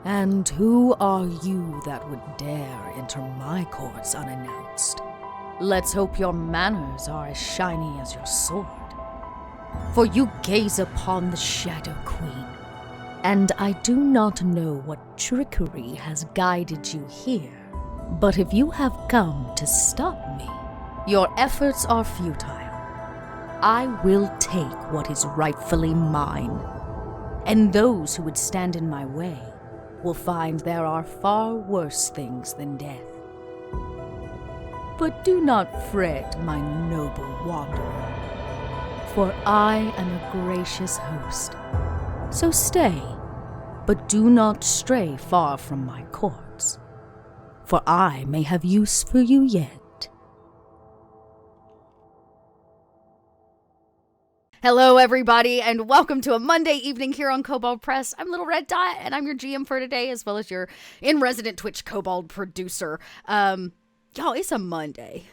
And who are you that would dare enter my courts unannounced? Let's hope your manners are as shiny as your sword. For you gaze upon the Shadow Queen, and I do not know what trickery has guided you here. But if you have come to stop me, your efforts are futile. I will take what is rightfully mine, and those who would stand in my way will find there are far worse things than death. But do not fret, my noble wanderer, for I am a gracious host. So stay, but do not stray far from my courts, for I may have use for you yet. Hello, everybody, and welcome to a Monday evening here on Kobold Press. I'm Little Red Dot, and I'm your GM for today, as well as your in-resident Twitch Kobold producer. Y'all, it's a Monday.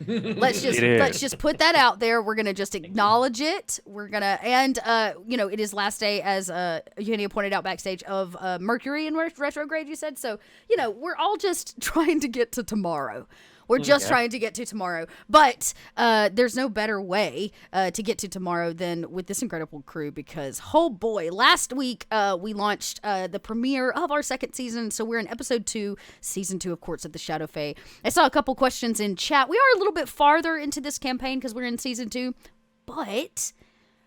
Let's just put that out there. We're gonna just acknowledge it. We're gonna, and it is last day, as Eugenia pointed out backstage, of Mercury in retrograde. You said so. We're all just trying to get to tomorrow. We're just trying to get to tomorrow. But there's no better way to get to tomorrow than with this incredible crew, because, oh boy, last week we launched the premiere of our second season. So we're in episode 2, season 2 of Courts of the Shadow Fae. I saw a couple questions in chat. We are a little bit farther into this campaign because we're in season 2, but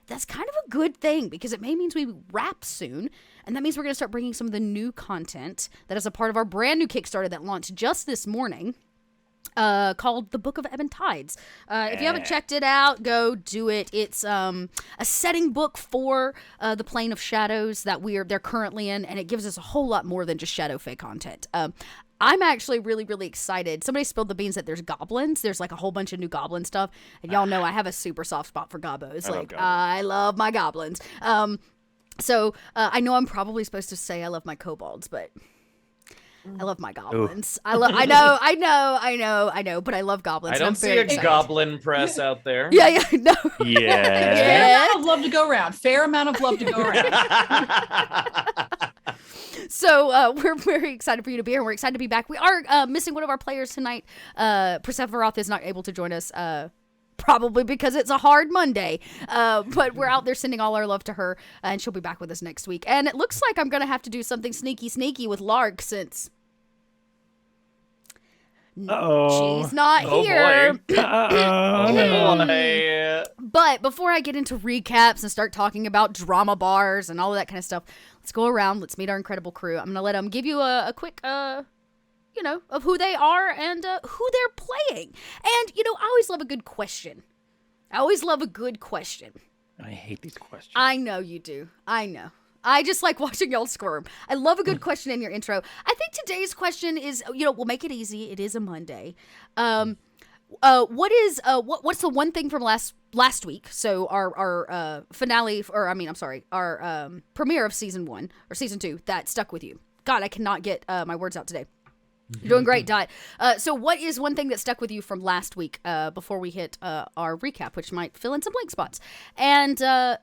that's kind of a good thing, because it may means we wrap soon. And that means we're going to start bringing some of the new content that is a part of our brand new Kickstarter that launched just this morning. Called The Book of Ebon Tides. If you haven't checked it out, go do it. It's a setting book for the Plane of Shadows that they're currently in, and it gives us a whole lot more than just Shadow Fae content. I'm actually really, really excited. Somebody spilled the beans that there's goblins. There's like a whole bunch of new goblin stuff. And y'all know I have a super soft spot for gobbos. I love my goblins. So I know I'm probably supposed to say I love my kobolds, but I love my goblins. I know, but I love goblins. I don't see a goblin press out there. Yeah, no. Yeah. Fair amount of love to go around. So we're very excited for you to be here. We're excited to be back. We are missing one of our players tonight. Perseveroth is not able to join us, probably because it's a hard Monday. But we're out there sending all our love to her, and she'll be back with us next week. And it looks like I'm going to have to do something sneaky with Lark, since she's not here. Boy. But before I get into recaps and start talking about drama bars and all of that kind of stuff, let's go around. Let's meet our incredible crew. I'm going to let them give you a quick, of who they are and who they're playing. And, I always love a good question. I hate these questions. I know you do. I know. I just like watching y'all squirm. I love a good question in your intro. I think today's question is, we'll make it easy. It is a Monday. What's the one thing from last week? So our finale, our premiere of season 1 or season 2 that stuck with you. God, I cannot get my words out today. You're doing great, Dot. So what is one thing that stuck with you from last week before we hit our recap, which might fill in some blank spots? And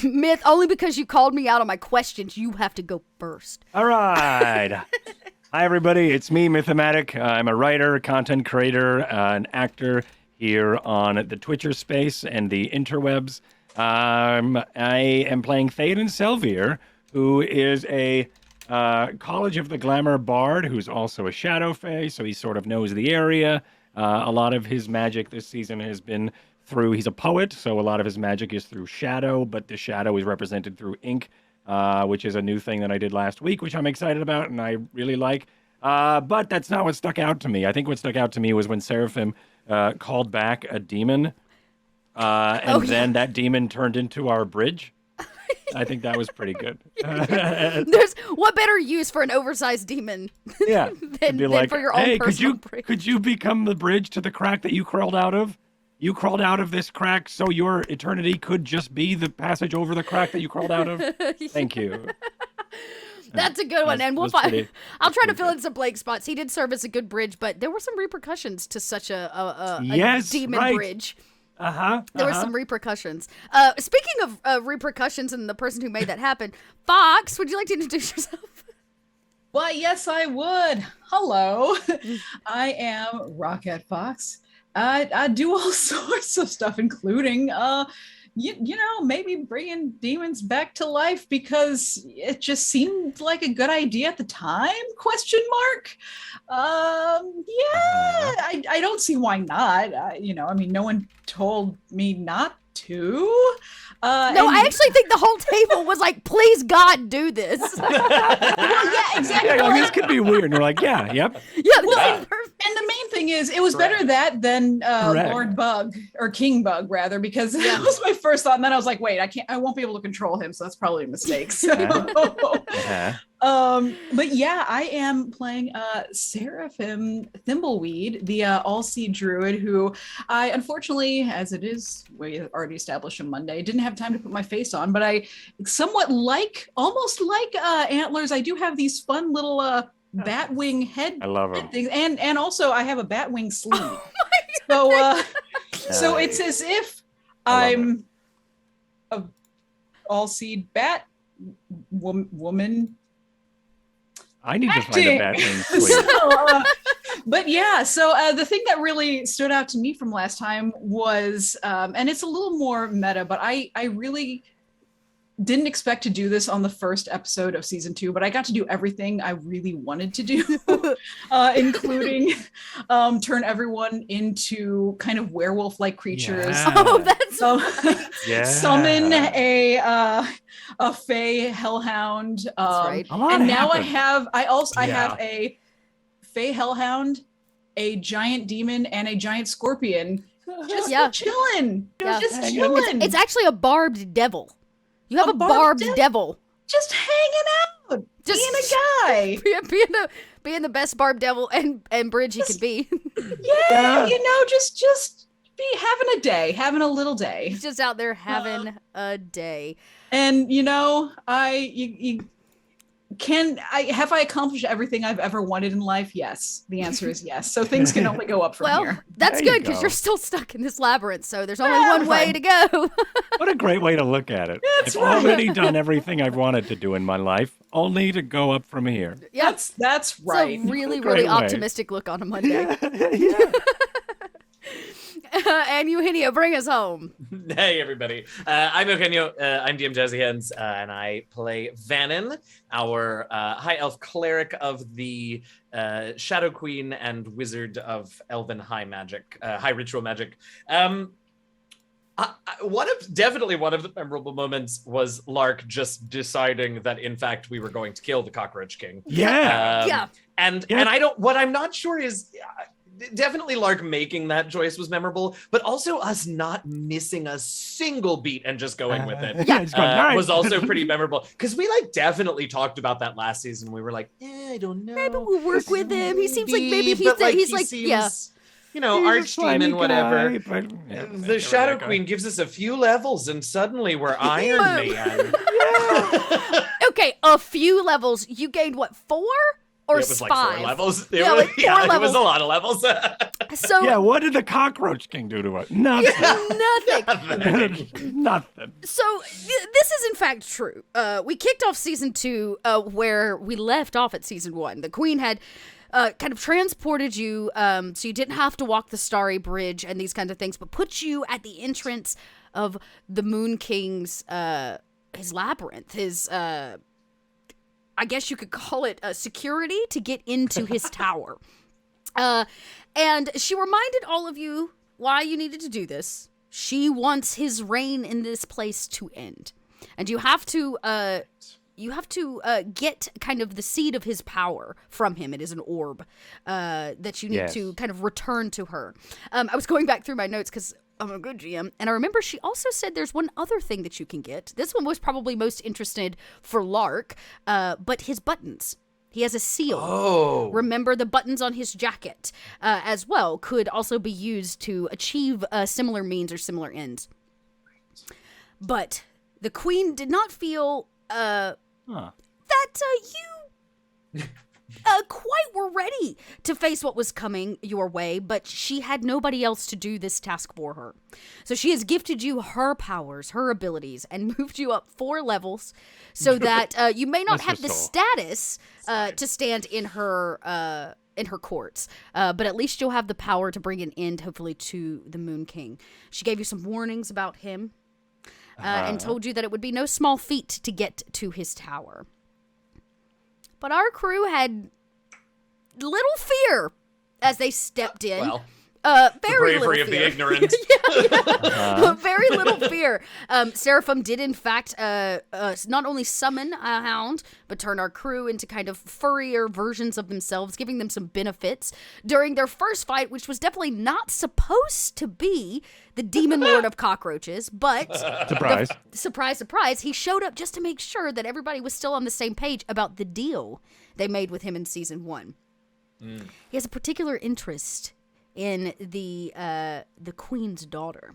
Myth, only because you called me out on my questions, you have to go first. All right. Hi, everybody. It's me, Mythomatic. I'm a writer, content creator, an actor here on the Twitcher space and the interwebs. I am playing Theoden Selvier, who is a College of the Glamour bard who's also a Shadow Fae, so he sort of knows the area. A lot of his magic this season has been through, he's a poet, so a lot of his magic is through shadow, but the shadow is represented through ink, which is a new thing that I did last week, which I'm excited about and I really like. But that's not what stuck out to me. I think what stuck out to me was when Seraphim called back a demon, then that demon turned into our bridge. I think that was pretty good. There's what better use for an oversized demon than for your own personal bridge. Could you become the bridge to the crack that you crawled out of? You crawled out of this crack, so your eternity could just be the passage over the crack that you crawled out of? Thank you. That's a good one, and we'll find. I'll try to fill in some blank spots. He did serve as a good bridge, but there were some repercussions to such a demon bridge. There were some repercussions. Speaking of repercussions and the person who made that happen, Fox, would you like to introduce yourself? Why, yes, I would. Hello, I am Rocket Fox. I do all sorts of stuff, including, maybe bringing demons back to life because it just seemed like a good idea at the time, question mark. I don't see why not. No one told me not to. I actually think the whole table was like, please God, do this. Well, yeah, exactly. Yeah, this could be weird. And we're like, yeah, yep. Yeah, well, and the main thing is, it was better that than Lord Bug, or King Bug, rather, because that was my first thought. And then I was like, wait, I won't be able to control him, so that's probably a mistake. So. But yeah, I am playing Seraphim Thimbleweed, the all-seed druid, who I, unfortunately, as it is, we already established on Monday, didn't have time to put my face on, but I somewhat almost like Antlers, I do have these fun little batwing head things, and also I have a batwing sleeve. So it's as if I'm a all-seed bat woman. I need to find a batwing sleeve. But yeah, so the thing that really stood out to me from last time was, and it's a little more meta, but I really didn't expect to do this on the first episode of season 2, but I got to do everything I really wanted to do, including turn everyone into kind of werewolf-like creatures. Yeah. Oh, that's Summon a fey hellhound. That's right. And now I have a fey hellhound, a giant demon, and a giant scorpion. Just chilling. Yeah. Just chilling. It's actually a barbed devil. You have a barbed devil. Just hanging out. Just being a guy. being the best barbed devil and bridge he can be. Yeah, just be having a little day. He's just out there having a day. And have I accomplished everything I've ever wanted in life? Yes. The answer is yes. So things can only go up from here. Well, that's good because you're still stuck in this labyrinth. So there's only one way to go. What a great way to look at it. I've already done everything I've wanted to do in my life, only to go up from here. Yeah, that's right. It's a really, really optimistic look on a Monday. Yeah. And Eugenio, bring us home. Hey, everybody. I'm Eugenio. I'm DM Jazzy Hands, and I play Vannon, our high elf cleric of the Shadow Queen and wizard of elven high magic, high ritual magic. Definitely one of the memorable moments was Lark just deciding that, in fact, we were going to kill the Cockroach King. Yeah. And what I'm not sure is... definitely Lark making that choice was memorable, but also us not missing a single beat and just going with it was also pretty memorable, because we definitely talked about that last season. We were like, I don't know, maybe we'll work with him. He seems like archdemon, whatever. The Shadow Queen gives us a few levels and suddenly we're Iron Man. Okay, a few levels. You gained what, 4? Or it was 5. 4 levels. It was a lot of levels. So what did the Cockroach King do to it? Nothing. Nothing. So this is in fact true. We kicked off season 2 where we left off at season 1. The Queen had kind of transported you so you didn't have to walk the Starry Bridge and these kinds of things, but put you at the entrance of the Moon King's his labyrinth, his I guess you could call it security to get into his tower. And she reminded all of you why you needed to do this. She wants his reign in this place to end. And you have to get kind of the seed of his power from him. It is an orb that you need to kind of return to her. I was going back through my notes because I'm a good GM, and I remember she also said there's one other thing that you can get. This one was probably most interested for Lark, but his buttons. He has a seal. Oh. Remember, the buttons on his jacket as well could also be used to achieve similar means or similar ends. But the Queen did not feel that you quite were ready to face what was coming your way, but she had nobody else to do this task for her. So she has gifted you her powers, her abilities, and moved you up 4 levels so that you may not have the status to stand in her courts, but at least you'll have the power to bring an end, hopefully, to the Moon King. She gave you some warnings about him and told you that it would be no small feat to get to his tower. But our crew had little fear as they stepped in. Well, very the bravery little of fear. the ignorant. Very little fear. Seraphim did, in fact, not only summon a hound, but turn our crew into kind of furrier versions of themselves, giving them some benefits during their first fight, which was definitely not supposed to be the Demon Lord of Cockroaches, but surprise, surprise, he showed up just to make sure that everybody was still on the same page about the deal they made with him in season 1. He has a particular interest in the queen's daughter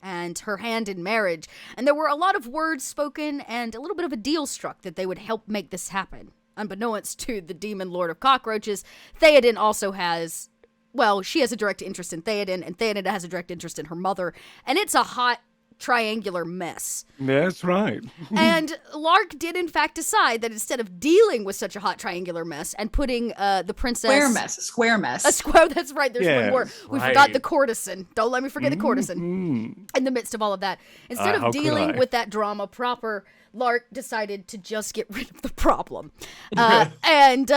and her hand in marriage, and there were a lot of words spoken and a little bit of a deal struck that they would help make this happen. Unbeknownst to the Demon Lord of Cockroaches, Theoden also has, well, she has a direct interest in Theoden, and Theoden has a direct interest in her mother, and it's a hot triangular mess. That's right. And Lark did, in fact, decide that instead of dealing with such a hot triangular mess and putting the princess... Square mess. A square, that's right, there's one more. We forgot the courtesan. Don't let me forget the courtesan. In the midst of all of that. Instead of dealing with that drama proper, Lark decided to just get rid of the problem. And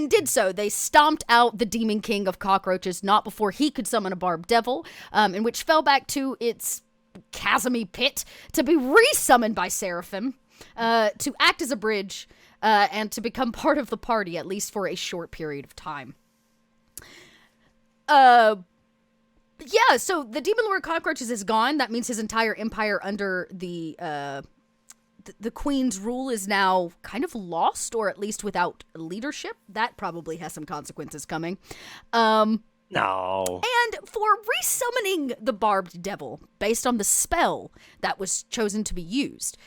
did so. They stomped out the Demon King of Cockroaches not before he could summon a barbed devil, in which fell back to its chasmy pit to be resummoned by Seraphim, to act as a bridge, and to become part of the party, at least for a short period of time. So the Demon Lord Cockroaches is gone. That means his entire empire under the Queen's rule is now kind of lost, or at least without leadership. That probably has some consequences coming. No. And for resummoning the barbed devil, based on the spell that was chosen to be used,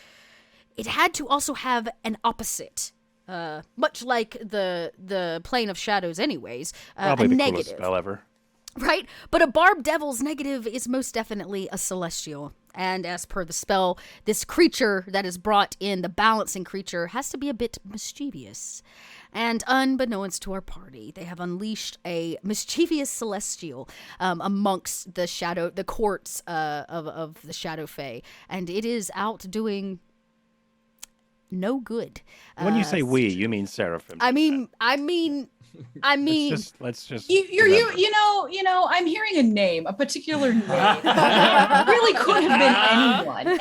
it had to also have an opposite. Much like the Plane of Shadows anyways. Probably a the negative. coolest spell ever. Right? But a barbed devil's negative is most definitely a celestial. And as per the spell, this creature that is brought in, the balancing creature, has to be a bit mischievous. And unbeknownst to our party, they have unleashed a mischievous celestial amongst the courts of the Shadow Fae. And it is out doing no good. When you say we, you mean Seraphim. I mean, let's just. You know. I'm hearing a name, a particular name. It really could have been anyone. It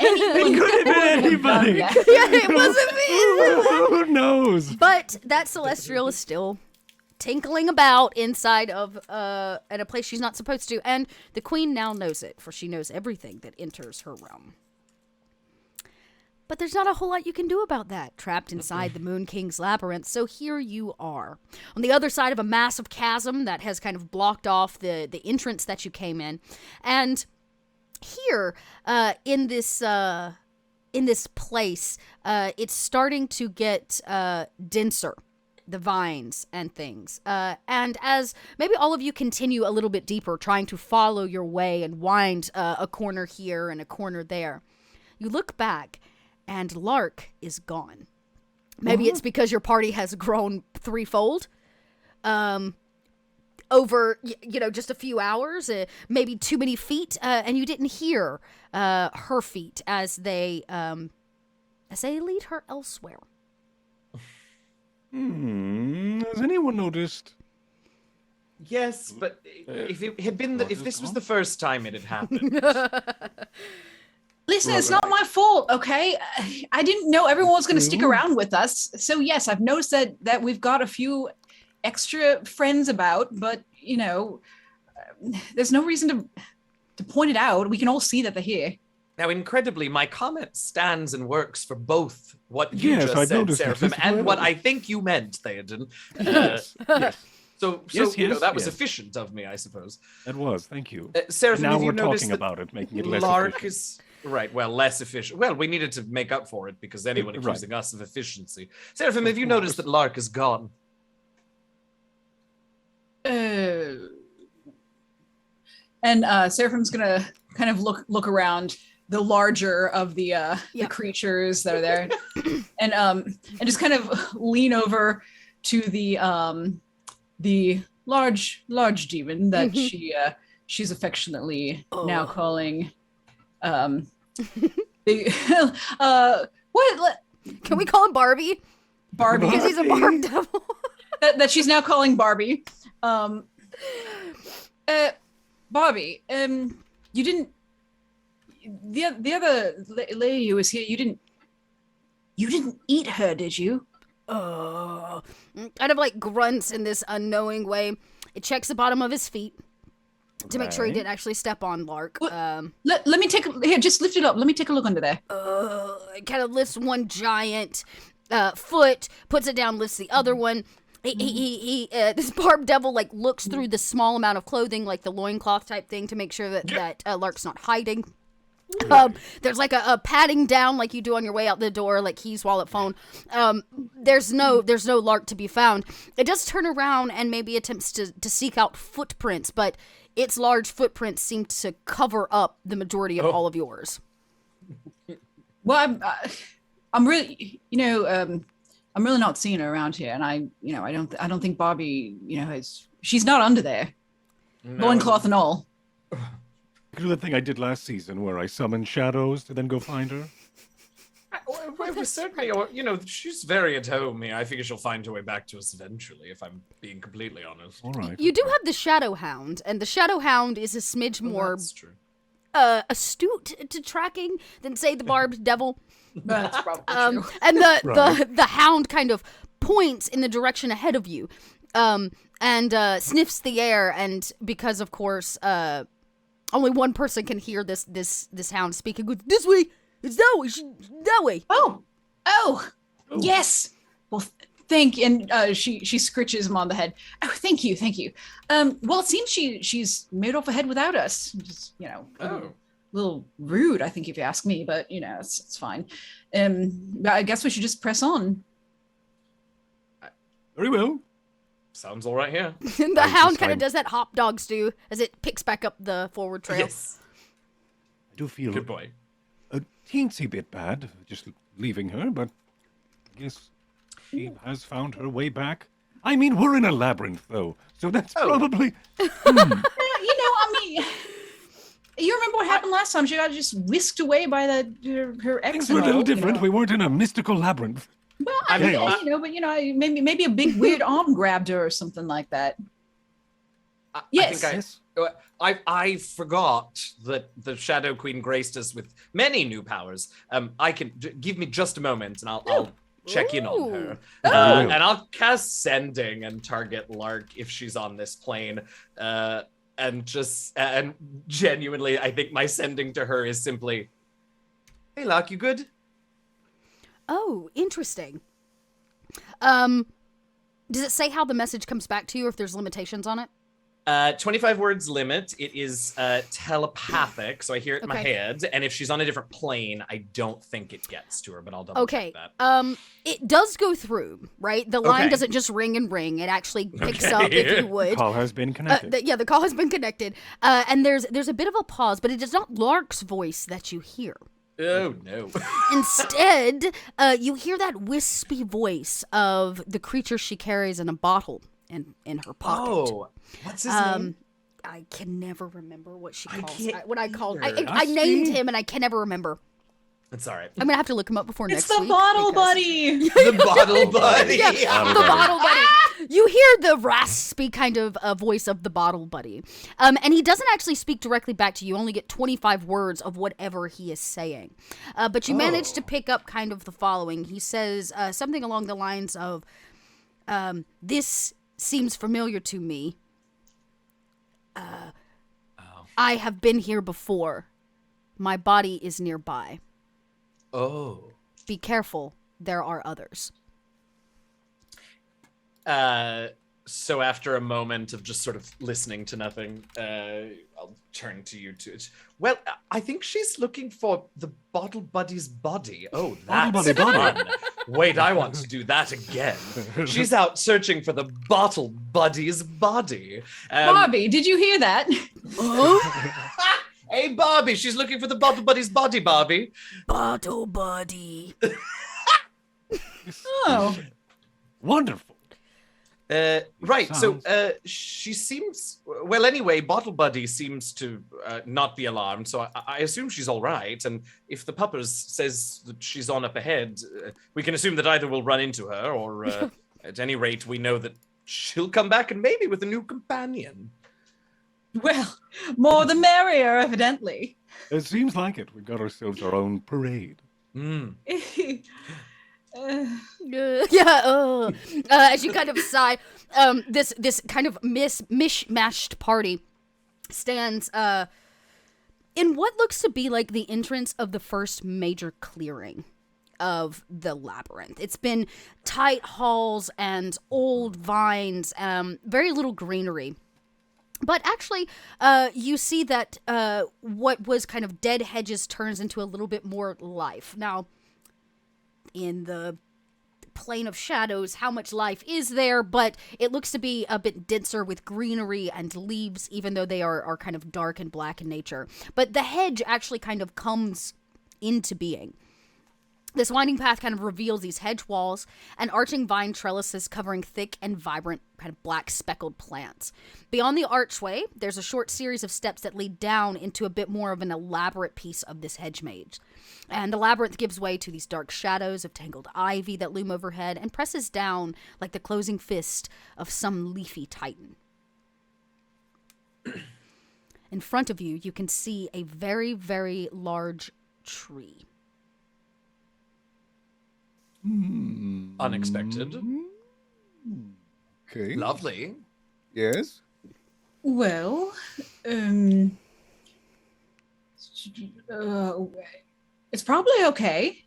could have been anybody. Yeah, it wasn't me. Who knows? But that celestial is still tinkling about inside of at a place she's not supposed to, and the queen now knows it, for she knows everything that enters her realm. But there's not a whole lot you can do about that, trapped inside the Moon King's labyrinth. So here you are, on the other side of a massive chasm that has kind of blocked off the entrance that you came in. And here, in this place, it's starting to get denser, the vines and things. And as maybe all of you continue a little bit deeper, trying to follow your way and wind a corner here and a corner there, you look back, and Lark is gone. Maybe it's because your party has grown threefold over, just a few hours, maybe too many feet, and you didn't hear her feet as they lead her elsewhere. Has anyone noticed? Yes, but if it had been, if this was the first time it had happened. Listen, it's not my fault, okay? I didn't know everyone was going to stick around with us. So yes, I've noticed that we've got a few extra friends about, but there's no reason to point it out. We can all see that they're here. Now, incredibly, my comment stands and works for both what you Yes, I just said, noticed Seraphim, this. and what I think you meant, Theoden. Yes. So that was efficient of me, I suppose. It was. Thank you. Seraphim, now have you we're noticed talking that about it, making it less Lark efficient. is right. Well, less efficient. Well, we needed to make up for it because anyone accusing us of efficiency. Seraphim, have you noticed that Lark is gone? And Seraphim's gonna kind of look around the larger of the creatures that are there, and just kind of lean over to the large demon that she's affectionately now calling what? Can we call him Barbie? Barbie, because he's a barb devil. that she's now calling Barbie. Bobby, you didn't. The other lady who was here, you didn't eat her, did you? Kind of like grunts in this unknowing way. It checks the bottom of his feet to make sure he didn't actually step on Lark. Let me take just lift it up. Let me take a look under there. It kind of lifts one giant foot, puts it down, lifts the other one. This barb devil like looks through the small amount of clothing, like the loincloth type thing, to make sure that Lark's not hiding. There's like a patting down like you do on your way out the door, like keys, wallet, phone. There's no Lark to be found. It does turn around and maybe attempts to seek out footprints, but its large footprints seem to cover up the majority of all of yours. Well, I'm really, I'm really not seeing her around here, and I don't think Bobby, she's not under there, loincloth and all. Do the thing I did last season where I summoned shadows to then go find her. Certainly, she's very at home here. I figure she'll find her way back to us eventually, if I'm being completely honest. All right. You do have the Shadowhound, and the Shadowhound is a smidge more astute to tracking than, say, the barbed devil. That's probably true. And the hound kind of points in the direction ahead of you, and sniffs the air. And because, of course, only one person can hear this hound speak, and goes, "This way. It's that way. That way." Oh, yes. Well, and she scritches him on the head. Oh, thank you. Well, it seems she's made off ahead without us. Just a little rude, I think, if you ask me. But it's fine. I guess we should just press on. Very well. Sounds all right here. The hound kind of does that hop dogs do as it picks back up the forward trail. Yes. I do feel good boy. A teensy bit bad just leaving her, but I guess she has found her way back. I mean, we're in a labyrinth, though, so that's probably... You remember what happened last time? She got just whisked away by her ex. Things were a little different. We weren't in a mystical labyrinth. Well, maybe a big weird arm grabbed her or something like that. Yes. I forgot that the Shadow Queen graced us with many new powers. I can give me just a moment, and I'll check in on her, and I'll cast Sending and target Lark if she's on this plane. And genuinely, I think my sending to her is simply, "Hey, Lark, you good?" Oh, interesting. Does it say how the message comes back to you, or if there's limitations on it? 25 words limit. It is telepathic, so I hear it in my head. And if she's on a different plane, I don't think it gets to her, but I'll double check that. It does go through, right? The line doesn't just ring and ring. It actually picks up, if you would. The call has been connected. The call has been connected. And there's a bit of a pause, but it is not Lark's voice that you hear. Oh, no. Instead, you hear that wispy voice of the creature she carries in a bottle in her pocket. Oh, what's his name? I can never remember what she calls. I named him, and I can never remember. It's all right. I'm gonna have to look him up before next week. It's the bottle buddy. The bottle buddy. Yeah, the bottle buddy. You hear the raspy kind of voice of the bottle buddy, and he doesn't actually speak directly back to you. You only get 25 words of whatever he is saying, but you manage to pick up kind of the following. He says something along the lines of, "This seems familiar to me. I have been here before. My body is nearby. Oh. Be careful. There are others." So after a moment of just sort of listening to nothing, I'll turn to you two. Well, I think she's looking for the bottle buddy's body. Oh, that's Bottle buddy. fun. Wait, I want to do that again. She's out searching for the bottle buddy's body. Bobby, did you hear that? Hey, Bobby, she's looking for the bottle buddy's body, Bobby. Bottle buddy. Oh. Wonderful. Right, so she seems, well, anyway, Bottle Buddy seems to not be alarmed, so I assume she's all right, and if the puppers says that she's on up ahead, we can assume that either we'll run into her, or at any rate, we know that she'll come back, and maybe with a new companion. Well, more the merrier, evidently. It seems like it. We've got ourselves our own parade. As you kind of sigh, this kind of mishmashed party stands in what looks to be like the entrance of the first major clearing of the labyrinth. It's been tight halls and old vines, very little greenery. But actually, you see that what was kind of dead hedges turns into a little bit more life. Now, in the plane of shadows, how much life is there, but it looks to be a bit denser with greenery and leaves, even though they are kind of dark and black in nature. But the hedge actually kind of comes into being. This winding path kind of reveals these hedge walls and arching vine trellises covering thick and vibrant kind of black speckled plants. Beyond the archway, there's a short series of steps that lead down into a bit more of an elaborate piece of this hedge maze. And the labyrinth gives way to these dark shadows of tangled ivy that loom overhead and presses down like the closing fist of some leafy titan. In front of you, you can see a very, very large tree. Unexpected. Okay. Lovely. Yes. Well, it's probably okay.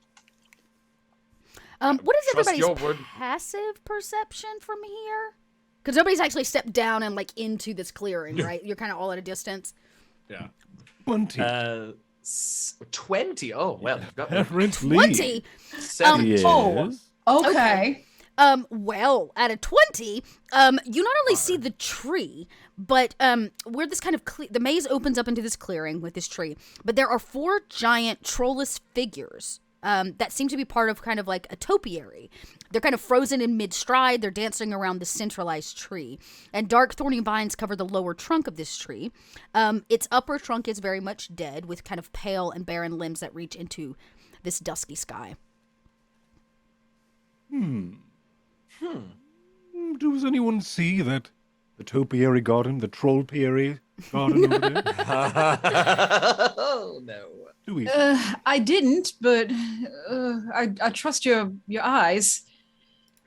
What is Trust your everybody's word. passive perception from here? Because nobody's actually stepped down and like into this clearing, right? You're kind of all at a distance. Yeah. 20. 20. Oh, well. You've got 20? Yes. Oh, okay. Well, at a 20, you not only see the tree, but where this kind of the maze opens up into this clearing with this tree, but there are 4 giant trollless figures that seem to be part of kind of like a topiary. They're kind of frozen in mid-stride. They're dancing around the centralized tree. And dark thorny vines cover the lower trunk of this tree. Its upper trunk is very much dead, with kind of pale and barren limbs that reach into this dusky sky. Does anyone see that the topiary garden, the trollpiary garden over there? Oh, no. Do we? I didn't, but I trust your eyes.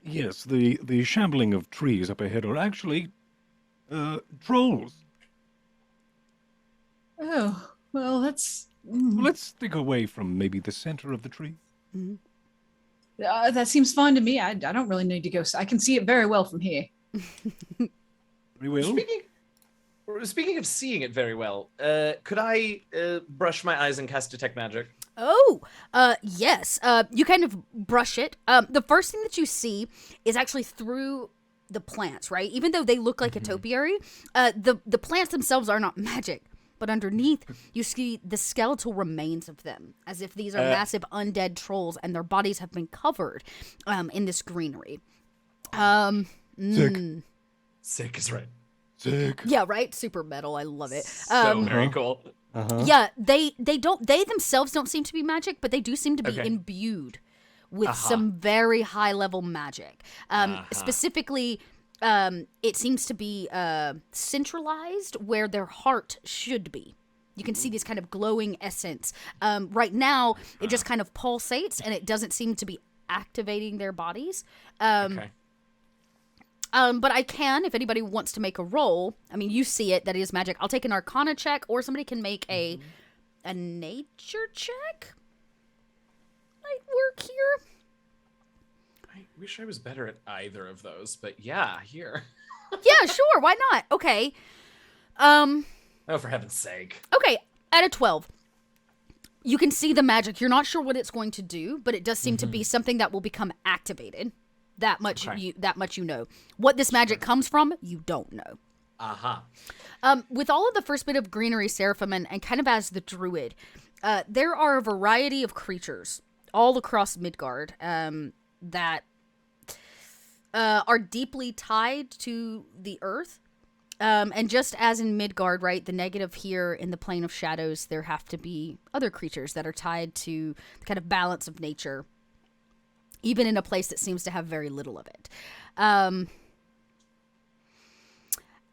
Yes, the shambling of trees up ahead are actually trolls. Oh, well, that's... Let's stick away from maybe the center of the tree. that seems fine to me. I don't really need to go. I can see it very well from here. Very well. Speaking of seeing it very well, could I brush my eyes and cast Detect Magic? Oh, yes. You kind of brush it. The first thing that you see is actually through the plants, right? Even though they look like a topiary, the plants themselves are not magic. But underneath, you see the skeletal remains of them, as if these are massive undead trolls, and their bodies have been covered in this greenery. Sick. Sick is right. Sick. Yeah, right? Super metal. I love it. So very cool. Yeah, they themselves don't seem to be magic, but they do seem to be imbued with some very high level magic. Specifically, it seems to be centralized where their heart should be. You can see this kind of glowing essence. Right now, it just kind of pulsates, and it doesn't seem to be activating their bodies. But I can, if anybody wants to make a roll. I mean, you see it, that it is magic. I'll take an Arcana check, or somebody can make a nature check. Might work here. I wish I was better at either of those, but yeah, here. Yeah, sure. Why not? Okay. Oh, for heaven's sake. Okay, at a 12. You can see the magic. You're not sure what it's going to do, but it does seem to be something that will become activated. That much you know. What this magic comes from, you don't know. With all of the first bit of greenery, Seraphim, and kind of as the druid, there are a variety of creatures all across Midgard that are deeply tied to the earth. And just as in Midgard, right, the negative here in the plane of shadows, there have to be other creatures that are tied to the kind of balance of nature, even in a place that seems to have very little of it.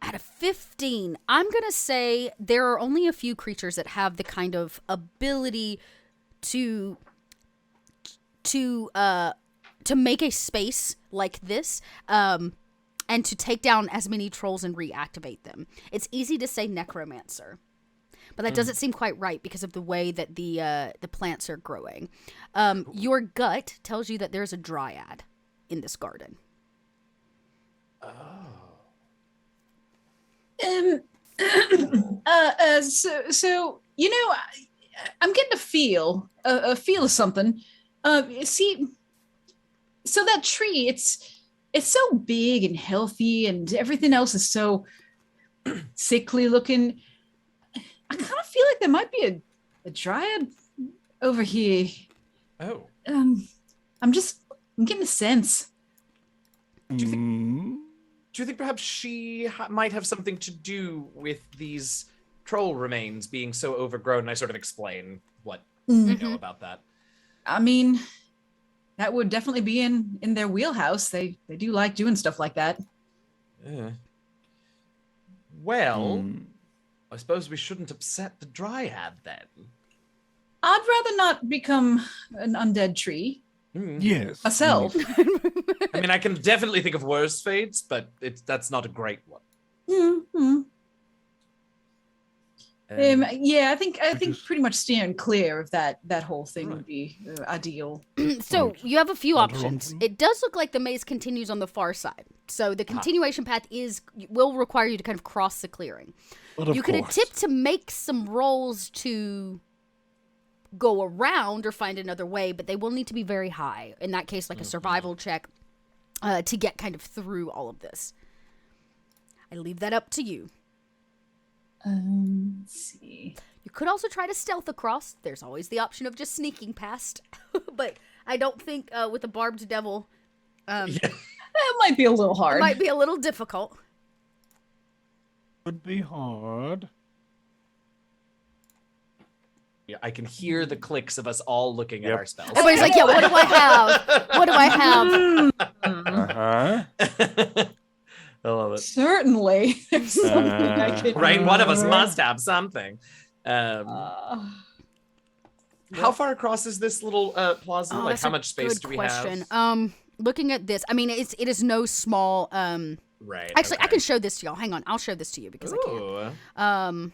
At a 15, I'm going to say there are only a few creatures that have the kind of ability to make a space like this, and to take down as many trolls and reactivate them. It's easy to say necromancer, but that doesn't seem quite right because of the way that the plants are growing. Your gut tells you that there's a dryad in this garden. So you know, I'm getting a feel of something. See, so that tree, it's so big and healthy, and everything else is so sickly looking. I kind of feel like there might be a dryad over here. Oh. I'm getting a sense. Do you think perhaps she might have something to do with these troll remains being so overgrown? And I sort of explain what you know about that. I mean, that would definitely be in their wheelhouse. They do like doing stuff like that. Well, I suppose we shouldn't upset the dryad then. I'd rather not become an undead tree. Yes. Myself. I mean, I can definitely think of worse fates, but that's not a great one. Yeah, I think pretty much steering clear of that whole thing would be ideal. So you have a few options. It does look like the maze continues on the far side. So the continuation path will require you to kind of cross the clearing. You could attempt to make some rolls to go around or find another way, but they will need to be very high. In that case, like a survival check to get kind of through all of this. I leave that up to you. Let's see. You could also try to stealth across. There's always the option of just sneaking past. But I don't think with a barbed devil... That might be a little hard. Might be a little difficult. Would be hard. Yeah, I can hear the clicks of us all looking at our spells. Everybody's like, yeah, what do I have? What do I have? I love it. Certainly. There's something I could Right, one of us must have something. How far across is this little plaza? Like, how much space do we have? Looking at this, I mean, it is no small. Right. Actually, I can show this to y'all. Hang on, I'll show this to you because I can.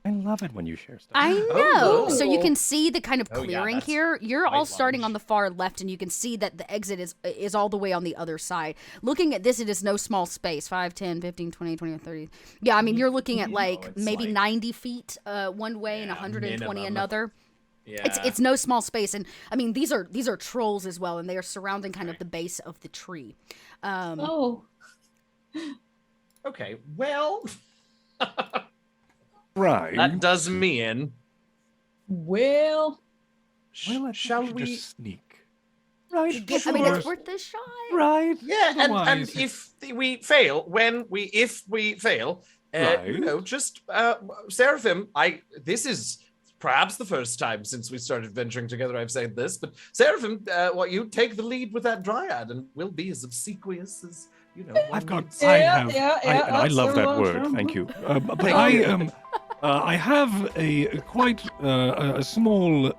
I love it when you share stuff. I know. So you can see the kind of clearing here. You're all starting on the far left, and you can see that the exit is all the way on the other side. Looking at this, it is no small space. 5, 10, 15, 20, 20, 30. Yeah, I mean, you're looking at maybe 90 feet one way and 120 minimum. Another. Yeah. It's no small space. And, I mean, these are trolls as well, and they are surrounding kind of the base of the tree. Okay, well... Right. That does me in. Well, shall we just sneak? Right. I mean, it's worth a shot. Right. Yeah, and if we fail, if we fail, just Seraphim. This is perhaps the first time since we started venturing together I've said this, but Seraphim, you take the lead with that dryad, and we'll be as obsequious as you know. I love that word. Thank you. But I have a quite a small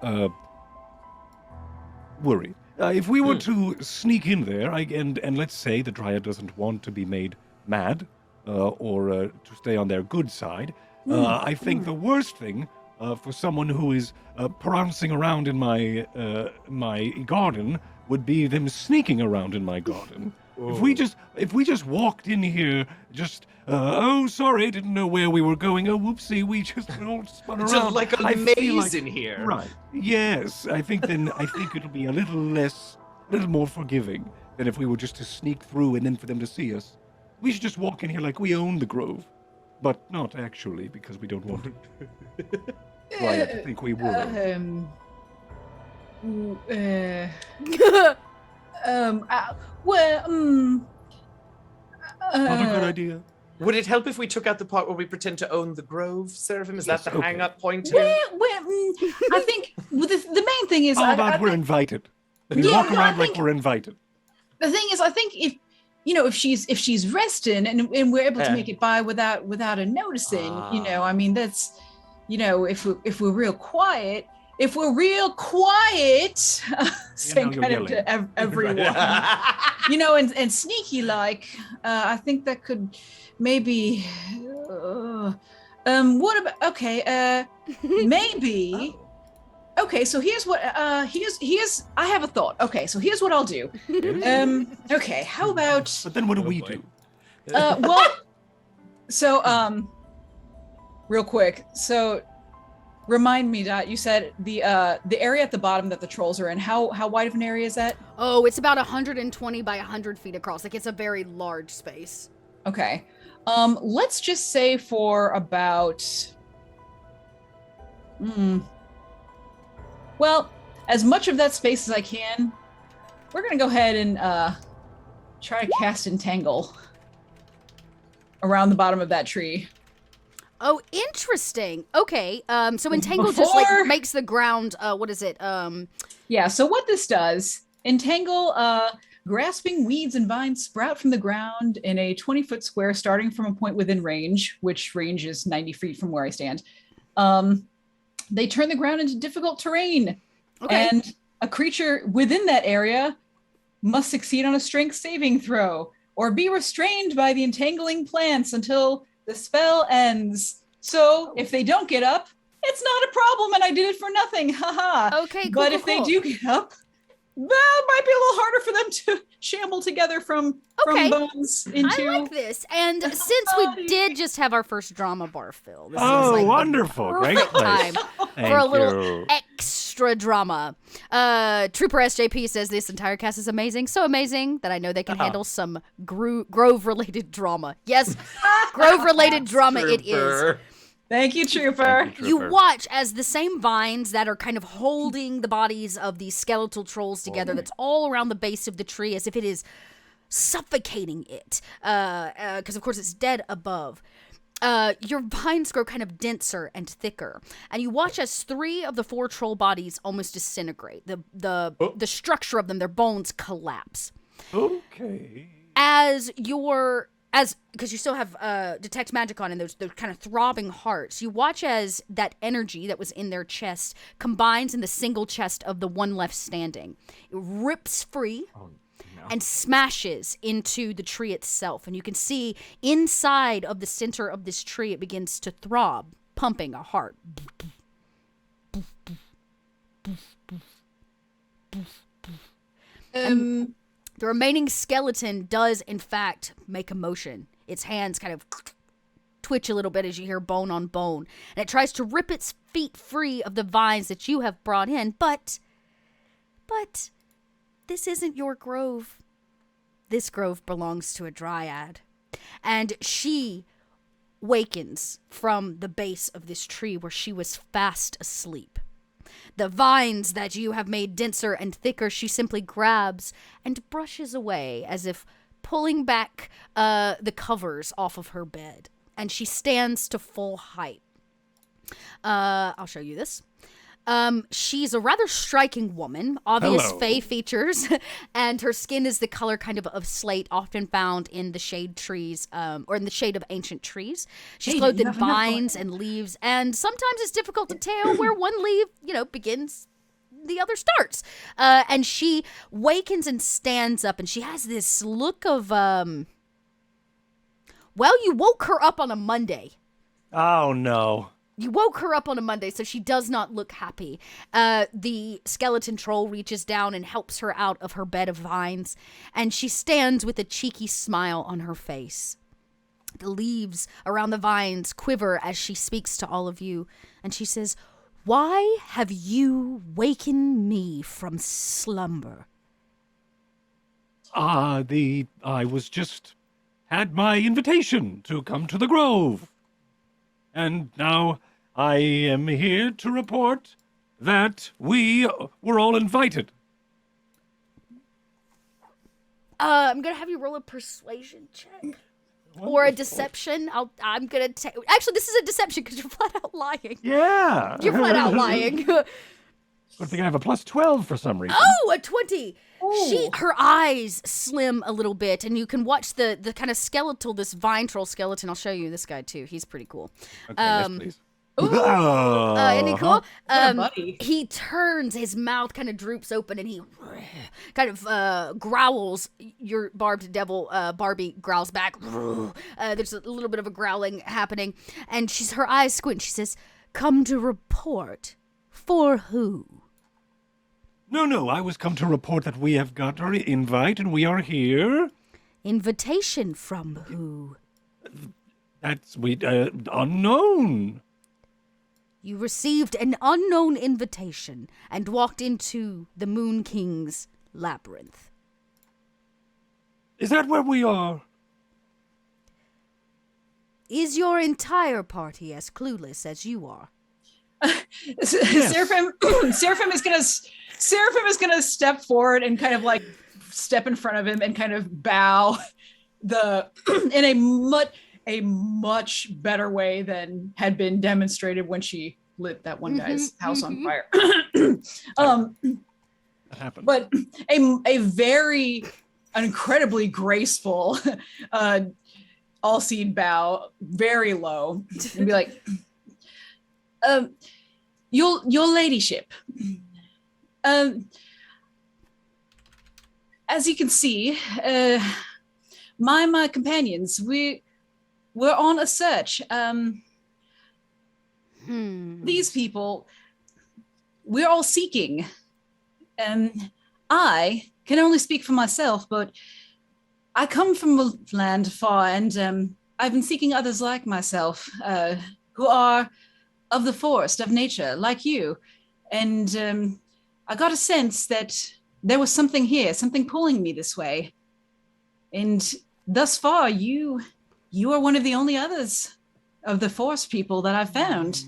worry. If we were to sneak in there, and let's say the dryad doesn't want to be made mad or to stay on their good side, I think the worst thing for someone who is prancing around in my garden would be them sneaking around in my garden. If we just walked in here, just oh sorry, didn't know where we were going. Oh whoopsie, we just all spun around. Just like a maze in here. Right. Yes, I think it'll be a little more forgiving than if we were just to sneak through and then for them to see us. We should just walk in here like we own the grove, but not actually because we don't want to. Well, I think we would. Not a good idea. Would it help if we took out the part where we pretend to own the grove, Seraphim? Is that the hang-up point here? I think the main thing is... How about we're invited? We walk around like we're invited. The thing is, I think if she's resting and we're able to make it by without her noticing, I mean, that's, if we're real quiet, saying kind of to everyone, and sneaky like, I think that could maybe, what about, maybe, so here's what, here's, I have a thought. Okay, so here's what I'll do. Okay, how about... But then what do we do? Real quick, so... Remind me, Dot, you said the area at the bottom that the trolls are in, how wide of an area is that? Oh, it's about 120 by 100 feet across. Like, it's a very large space. Okay. Let's just say for about... Well, as much of that space as I can, we're going to go ahead and try to cast Entangle around the bottom of that tree. Oh, interesting. Okay. So Entangle just like makes the ground, what is it? Yeah, so what this does, Entangle, grasping weeds and vines sprout from the ground in a 20-foot square starting from a point within range, which range is 90 feet from where I stand. They turn the ground into difficult terrain. Okay. And a creature within that area must succeed on a strength saving throw or be restrained by the entangling plants until the spell ends. So if they don't get up, it's not a problem and I did it for nothing. Haha. Okay, cool. But if they do get up, that might be a little harder for them to shamble together from bones into... I like this. And since we did just have our first drama bar fill, this is like wonderful. Great place. Time for a little extra drama. Trooper SJP says this entire cast is amazing. So amazing that I know they can handle some Grove-related drama. Yes, Grove-related drama it is. Thank you, Trooper. You watch as the same vines that are kind of holding the bodies of these skeletal trolls together, that's all around the base of the tree as if it is suffocating it. Because, of course, it's dead above. Your vines grow kind of denser and thicker. And you watch as 3 of the 4 troll bodies almost disintegrate. The structure of them, their bones collapse. Okay. Because you still have detect magic on and those kind of throbbing hearts, you watch as that energy that was in their chest combines in the single chest of the one left standing. It rips free and smashes into the tree itself. And you can see inside of the center of this tree, it begins to throb, pumping a heart. And the remaining skeleton does, in fact, make a motion. Its hands kind of twitch a little bit as you hear bone on bone. And it tries to rip its feet free of the vines that you have brought in. But this isn't your grove. This grove belongs to a dryad. And she wakens from the base of this tree where she was fast asleep. The vines that you have made denser and thicker, she simply grabs and brushes away as if pulling back the covers off of her bed. And she stands to full height. I'll show you this. She's a rather striking woman, obvious fae features, and her skin is the color kind of slate, often found in the shade trees, or in the shade of ancient trees. She's clothed in vines and leaves, and sometimes it's difficult to tell where one leaf, begins, the other starts. And she wakens and stands up, and she has this look of, you woke her up on a Monday. Oh, no. You woke her up on a Monday, so she does not look happy. The skeleton troll reaches down and helps her out of her bed of vines, and she stands with a cheeky smile on her face. The leaves around the vines quiver as she speaks to all of you, and she says, "Why have you wakened me from slumber?" I was just had my invitation to come to the grove. And now I am here to report that we were all invited. I'm gonna have you roll a persuasion check. Or a deception. I'm gonna take. Actually, this is a deception because you're flat out lying. Yeah. You're flat out lying. I think I have a plus 12 for some reason. Oh, a 20. Her eyes slim a little bit, and you can watch the kind of skeletal, this vine troll skeleton. I'll show you this guy too. He's pretty cool. Okay, yes, please. Isn't he cool? buddy. He turns, his mouth kind of droops open, and he kind of growls. Your barbed devil, Barbie, growls back. There's a little bit of a growling happening, and her eyes squint. She says, "Come to report. For who?" No, I was come to report that we have got our invite and we are here. Invitation from who? That's unknown. You received an unknown invitation and walked into the Moon King's labyrinth. Is that where we are? Is your entire party as clueless as you are? Seraphim is gonna step forward and kind of like step in front of him and kind of bow in a much better way than had been demonstrated when she lit that one guy's house on fire. That happened. But a very incredibly graceful all-seed bow, very low, and be like, your ladyship, as you can see, my companions, we're on a search. These people, we're all seeking. I can only speak for myself, but I come from a land far, and I've been seeking others like myself, who are of the forest, of nature, like you. And I got a sense that there was something here, something pulling me this way. And thus far, you are one of the only others of the forest people that I've found.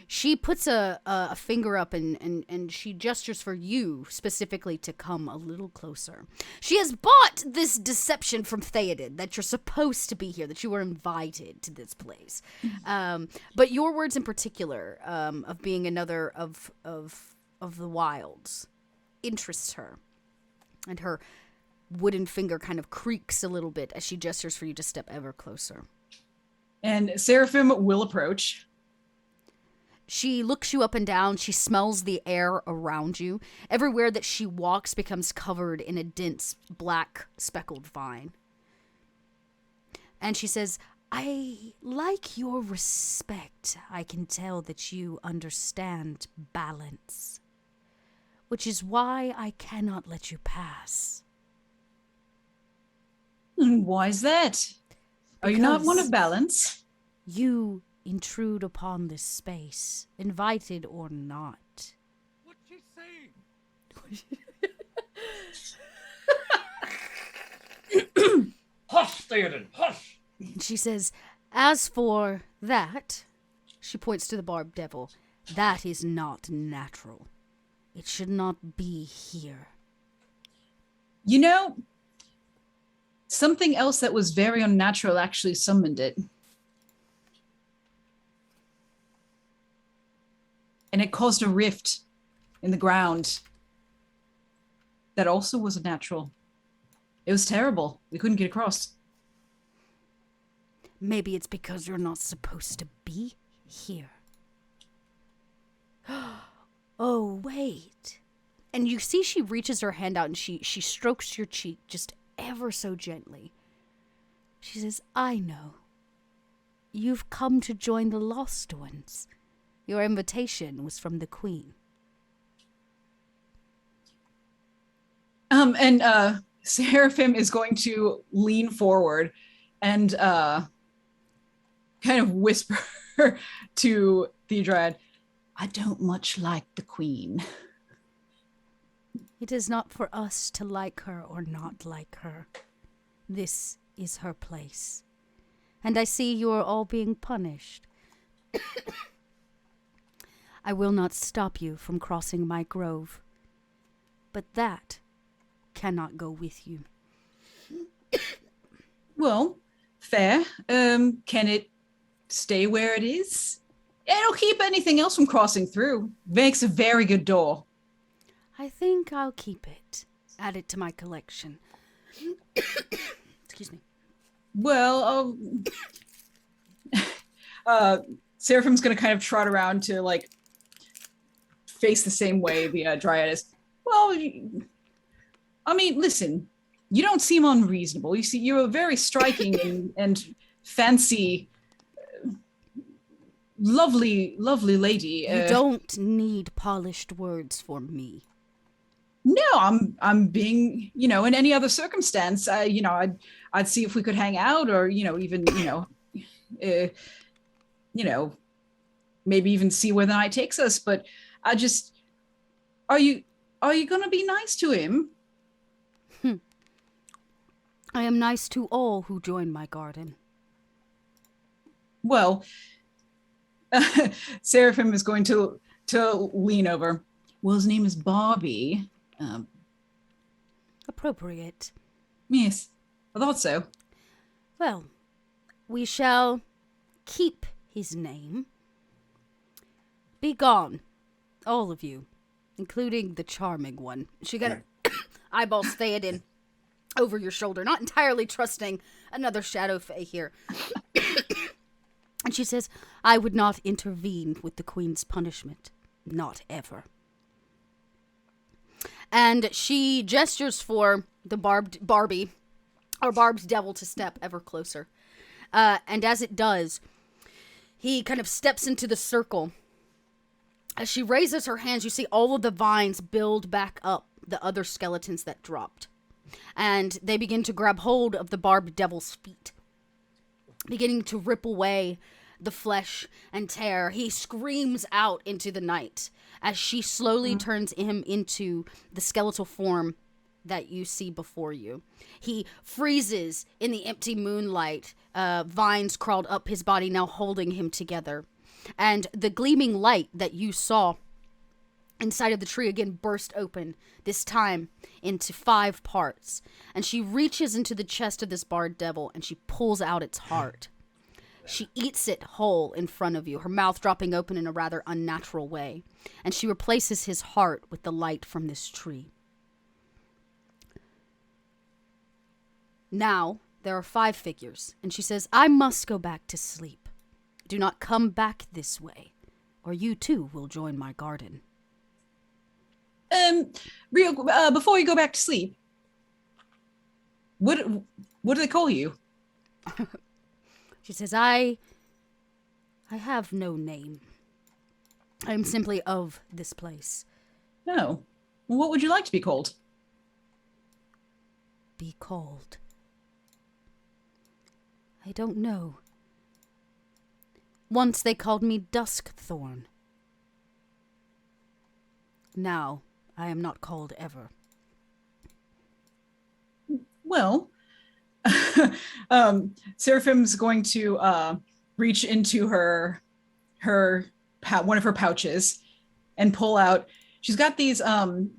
She puts a finger up and she gestures for you specifically to come a little closer. She has bought this deception from Theoden that you're supposed to be here, that you were invited to this place. But your words in particular, of being another of the wilds, interests her. And her wooden finger kind of creaks a little bit as she gestures for you to step ever closer. And Seraphim will approach. She looks you up and down. She smells the air around you. Everywhere that she walks becomes covered in a dense, black, speckled vine. And she says, "I like your respect. I can tell that you understand balance, which is why I cannot let you pass." And why is that? Are you not one of balance? You intrude upon this space, invited or not. What's she saying? Hush, Theoden, hush! She says, "As for that," she points to the barbed devil, "that is not natural. It should not be here." You know, something else that was very unnatural actually summoned it. And it caused a rift in the ground that also was unnatural. It was terrible. We couldn't get across. Maybe it's because you're not supposed to be here. Oh, wait. And you see she reaches her hand out and she strokes your cheek just ever so gently. She says, "I know. you've come to join the Lost Ones. Your invitation was from the Queen. And Seraphim is going to lean forward and kind of whisper to Theodrad, I don't much like the Queen. It is not for us to like her or not like her. This is her place. And I see you are all being punished. I will not stop you from crossing my grove. But that cannot go with you. Well, fair. Can it stay where it is? It'll keep anything else from crossing through. Makes a very good door. I think I'll keep it. Add it to my collection. Excuse me. Well, Seraphim's going to kind of trot around to, like, face the same way the Dryad is. Well, I mean, listen, you don't seem unreasonable. You see, you're a very striking and fancy, lovely lady. You don't need polished words for me. No, I'm being, in any other circumstance, I'd see if we could hang out, or even maybe even see where the night takes us. But I just, are you gonna be nice to him? I am nice to all who join my garden. Well, Seraphim is going to lean over. Well, his name is Barbie. Appropriate. Yes, I thought so. Well, we shall keep his name. Be gone, all of you, including the charming one. She got her eyeballs Theoden over your shoulder, not entirely trusting another shadow fae here. And she says, I would not intervene with the Queen's punishment. Not ever. And she gestures for the barbed devil to step ever closer. And as it does, he kind of steps into the circle. As she raises her hands, you see all of the vines build back up the other skeletons that dropped. And they begin to grab hold of the barbed devil's feet, beginning to rip away the flesh and tear. He screams out into the night as she slowly turns him into the skeletal form that you see before you. He freezes in the empty moonlight. Vines crawled up his body, now holding him together. And the gleaming light that you saw inside of the tree again burst open, this time into 5 parts. And she reaches into the chest of this barbed devil and she pulls out its heart. She eats it whole in front of you, her mouth dropping open in a rather unnatural way. And she replaces his heart with the light from this tree. Now, there are 5 figures, and she says, I must go back to sleep. Do not come back this way, or you too will join my garden. Rio, before you go back to sleep, what do they call you? She says, I have no name. I am simply of this place. No. Well, what would you like to be called? Be called. I don't know. Once they called me Duskthorn. Now, I am not called ever. Well, Seraphim's going to reach into her one of her pouches and pull out. She's got these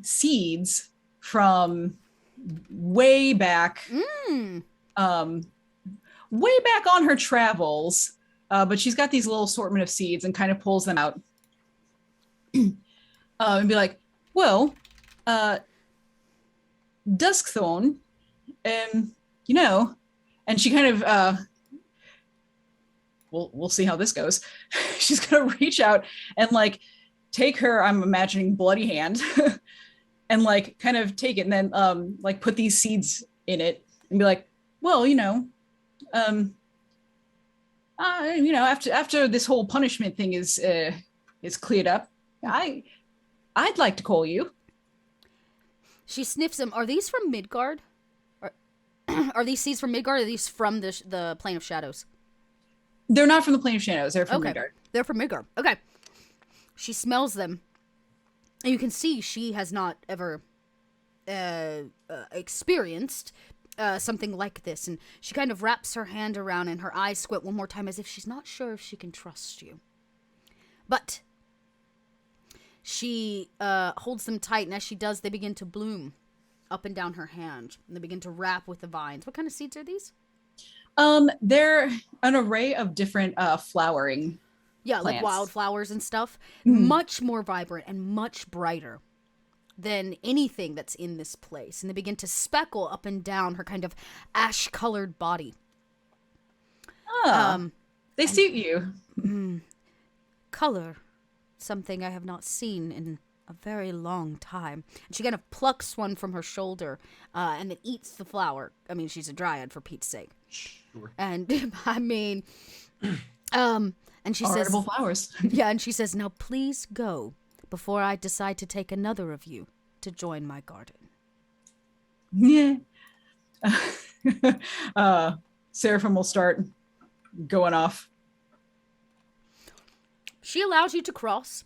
seeds from way back, way back on her travels. But she's got these little assortment of seeds and kind of pulls them out and be like, well, Duskthorn, and she kind of, we'll see how this goes. She's going to reach out and like take her, I'm imagining bloody hand and like kind of take it and then like put these seeds in it and be like, well, After this whole punishment thing is cleared up, I'd like to call you. She sniffs them. Are these from Midgard? Are these seeds from Midgard, or are these from the Plane of Shadows? They're not from the Plane of Shadows. They're from Midgard. They're from Midgard. Okay. She smells them. And you can see she has not ever experienced something like this. And she kind of wraps her hand around and her eyes squint one more time as if she's not sure if she can trust you. But she holds them tight, and as she does, they begin to bloom up and down her hand. And they begin to wrap with the vines. What kind of seeds are these? They're an array of different flowering plants. Like wildflowers and stuff. Mm-hmm. Much more vibrant and much brighter than anything that's in this place. And they begin to speckle up and down her kind of ash-colored body. They suit you. Color. Something I have not seen in a very long time. And she kind of plucks one from her shoulder and then eats the flower. I mean, she's a dryad, for Pete's sake. Sure. And, I mean... and she says... flowers. Yeah, and she says, now please go before I decide to take another of you to join my garden. Yeah. Seraphim will start going off. She allows you to cross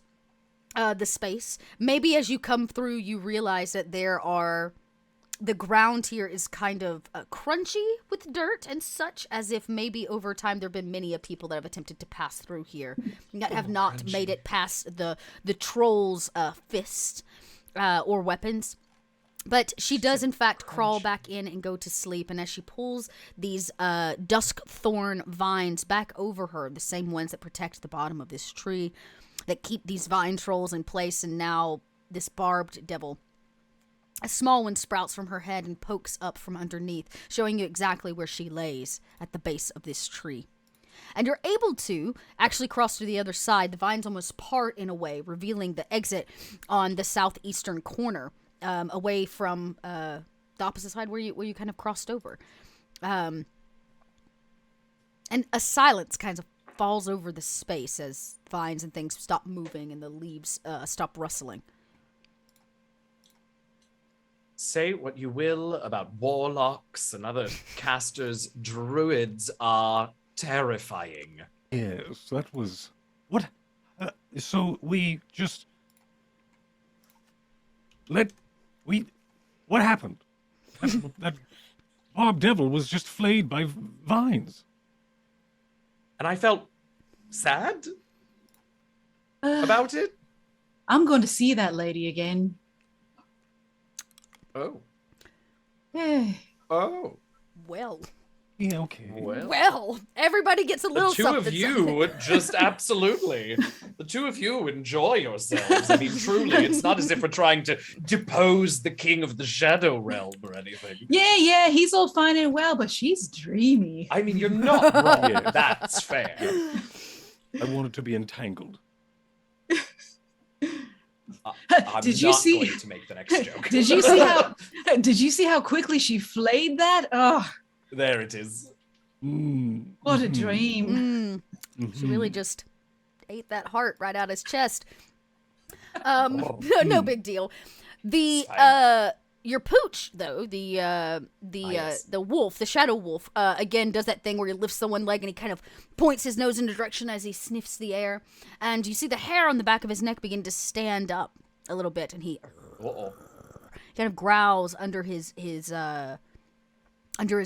the space. Maybe as you come through, you realize that the ground here is kind of crunchy with dirt and such, as if maybe over time there have been many people that have attempted to pass through here that have not made it past the trolls' fist or weapons. But she does, in fact, crawl back in and go to sleep. And as she pulls these dusk thorn vines back over her, the same ones that protect the bottom of this tree, that keep these vine trolls in place, and now this barbed devil, a small one sprouts from her head and pokes up from underneath, showing you exactly where she lays at the base of this tree. And you're able to actually cross to the other side. The vines almost part in a way, revealing the exit on the southeastern corner. Away from the opposite side where you kind of crossed over. And a silence kind of falls over the space as vines and things stop moving and the leaves stop rustling. Say what you will about warlocks and other casters, druids are terrifying. Yes, that was... What? So we just... What happened? That Bob Devil was just flayed by vines. And I felt sad about it. I'm going to see that lady again. Oh. Oh. Well. Yeah, okay. Well, everybody gets a little something. The two of you would just absolutely. The two of you enjoy yourselves. I mean, truly, it's not as if we're trying to depose the king of the Shadow Realm or anything. Yeah, he's all fine and well, but she's dreamy. I mean, you're not wrong. Yeah, that's fair. I wanted to be entangled. I'm Did you not see? Going to make the next joke. Did you see how? Did you see how quickly she flayed that? Oh. There it is. What a dream. She really just ate that heart right out his chest. No big deal. Your pooch, though, the wolf, the shadow wolf, again does that thing where he lifts the one leg and he kind of points his nose in a direction as he sniffs the air, and you see the hair on the back of his neck begin to stand up a little bit, and he kind of growls under his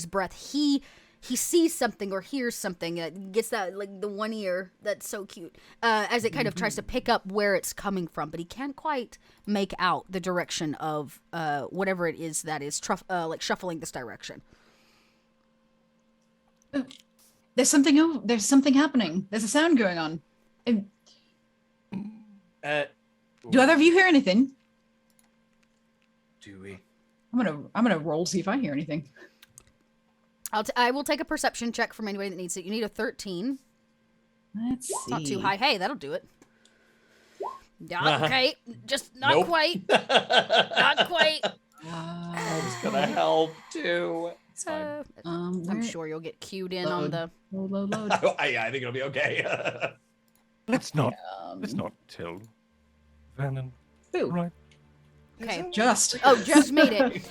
breath. He sees something or hears something, gets that, like, the one ear that's so cute, as it kind of tries to pick up where it's coming from, but he can't quite make out the direction of whatever it is that is shuffling this direction. There's something happening. There's a sound going on. Do either of you hear anything? Do we? I'm gonna roll to see if I hear anything. I will take a perception check from anybody that needs it. You need a 13. Let's see. It's not too high. Hey, that'll do it. Okay, just not quite. Not quite. I was gonna help too. It's fine. I'm sure you'll get cued in on the... Load. I think it'll be okay. Let's not tell Vannon. Boo. Right. Okay. Just Made it.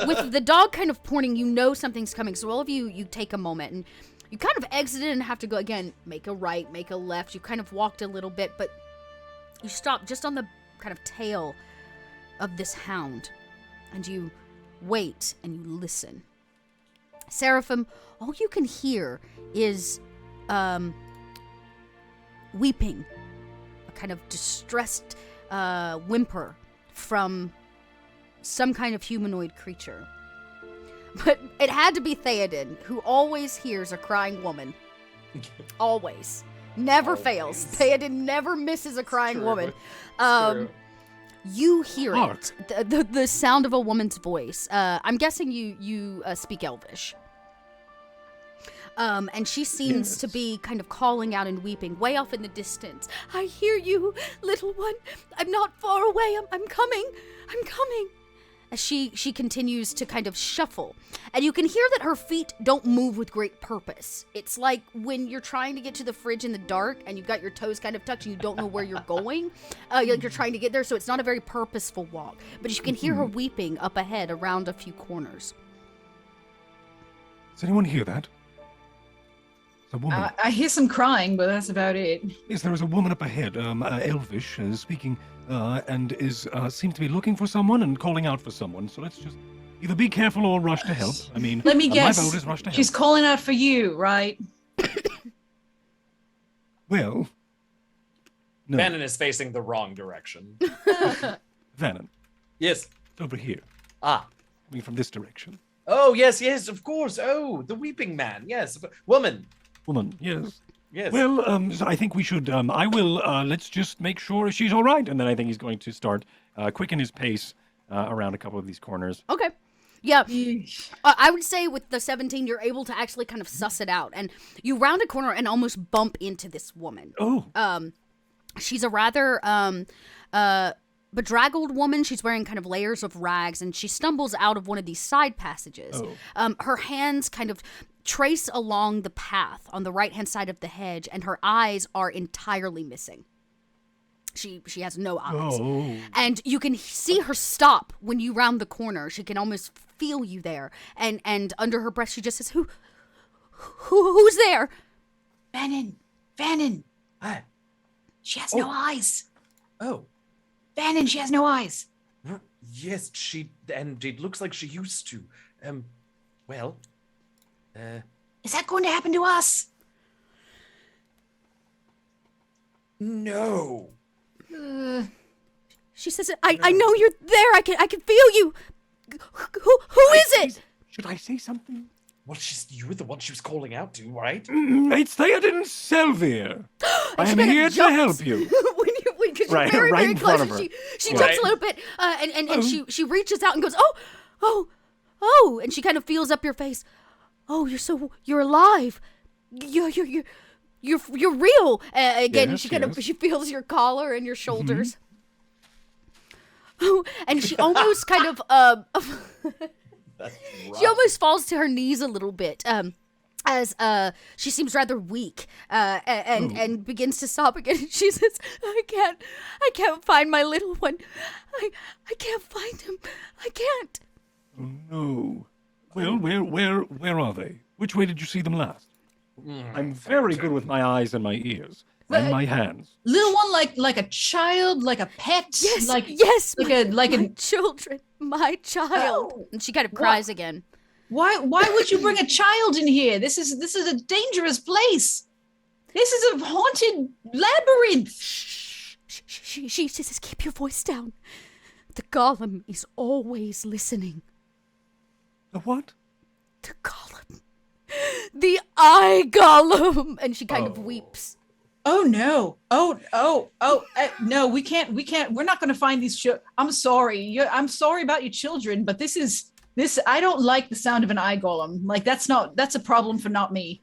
With the dog kind of pointing, you know something's coming. So all of you take a moment and you kind of exited and have to go again, make a right, make a left. You kind of walked a little bit, but you stop just on the kind of tail of this hound and you wait and you listen. Seraphim, all you can hear is weeping, a kind of distressed whimper from some kind of humanoid creature. But it had to be Theoden, who always hears a crying woman. Always. Never fails. Theoden never misses a crying woman. You hear it. The sound of a woman's voice. I'm guessing you speak Elvish. And she seems to be kind of calling out and weeping way off in the distance. I hear you, little one. I'm not far away. I'm coming. I'm coming. As she continues to kind of shuffle. And you can hear that her feet don't move with great purpose. It's like when you're trying to get to the fridge in the dark and you've got your toes kind of tucked and you don't know where you're going. You're trying to get there, so it's not a very purposeful walk. But you can hear her weeping up ahead around a few corners. Does anyone hear that? A woman. I hear some crying, but that's about it. Yes, there is a woman up ahead, Elvish, speaking, and seems to be looking for someone and calling out for someone. So let's just either be careful or rush to help. I mean, let me guess. My vote is rush to help. She's calling out for you, right? Well, no. Vannon is facing the wrong direction. Vannon. Yes. It's over here. Ah. I mean, from this direction. Oh, yes, of course. Oh, the weeping man. Yes. Woman, yes. Yes. Well, so I think we should, I will, let's just make sure she's all right. And then I think he's going to start, quicken his pace around a couple of these corners. Okay. Yeah. I would say with the 17, you're able to actually kind of suss it out. And you round a corner and almost bump into this woman. Oh. She's a rather bedraggled woman. She's wearing kind of layers of rags, and she stumbles out of one of these side passages. Her hands kind of trace along the path on the right-hand side of the hedge, and her eyes are entirely missing. She has no eyes. And you can see her stop when you round the corner. She can almost feel you there. And under her breath, she just says, Who's there? Vannon. Hi. She has no eyes. Oh. Vannon, she has no eyes. Yes, and it looks like she used to. Is that going to happen to us? No. She says, I know you're there. I can feel you. Who is it? Should I say something? Well, you were the one she was calling out to, right? It's Theoden Selvier. I am here to help you. Because you're very, right very in close. front of her. She jumps a little bit, and she reaches out and goes, oh, and she kind of feels up your face. Oh, you're alive. You're real. Again, yes, she feels your collar and your shoulders. Oh, and she almost kind of she almost falls to her knees a little bit. As she seems rather weak, and begins to sob again. She says, I can't find my little one. I can't find him. I can't. Oh, no. Well, where are they? Which way did you see them last? I'm very good with my eyes and my ears and my hands. Little one, like a child, like a pet. Yes, children, my child. Oh, and she kind of cries again. Why would you bring a child in here? This is a dangerous place. This is a haunted labyrinth. She says, keep your voice down. The Golem is always listening. The what? The Golem. The Eye Golem. And she kind of weeps. Oh no. No, we can't. We're not going to find these children. I'm sorry. I'm sorry about your children, but this, I don't like the sound of an eye golem. Like that's a problem for not me.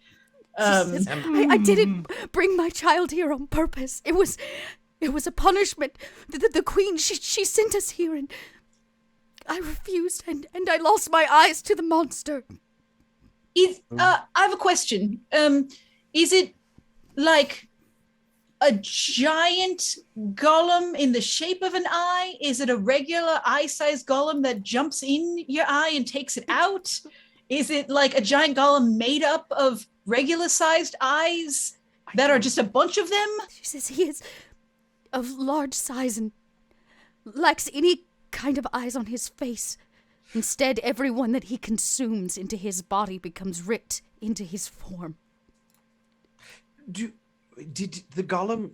I didn't bring my child here on purpose. It was a punishment. The queen, she sent us here, and I refused, and I lost my eyes to the monster. I have a question. Is it like a giant golem in the shape of an eye? Is it a regular eye-sized golem that jumps in your eye and takes it out? Is it like a giant golem made up of regular-sized eyes that are just a bunch of them? She says he is of large size and lacks any kind of eyes on his face. Instead, everyone that he consumes into his body becomes ripped into his form. Did the golem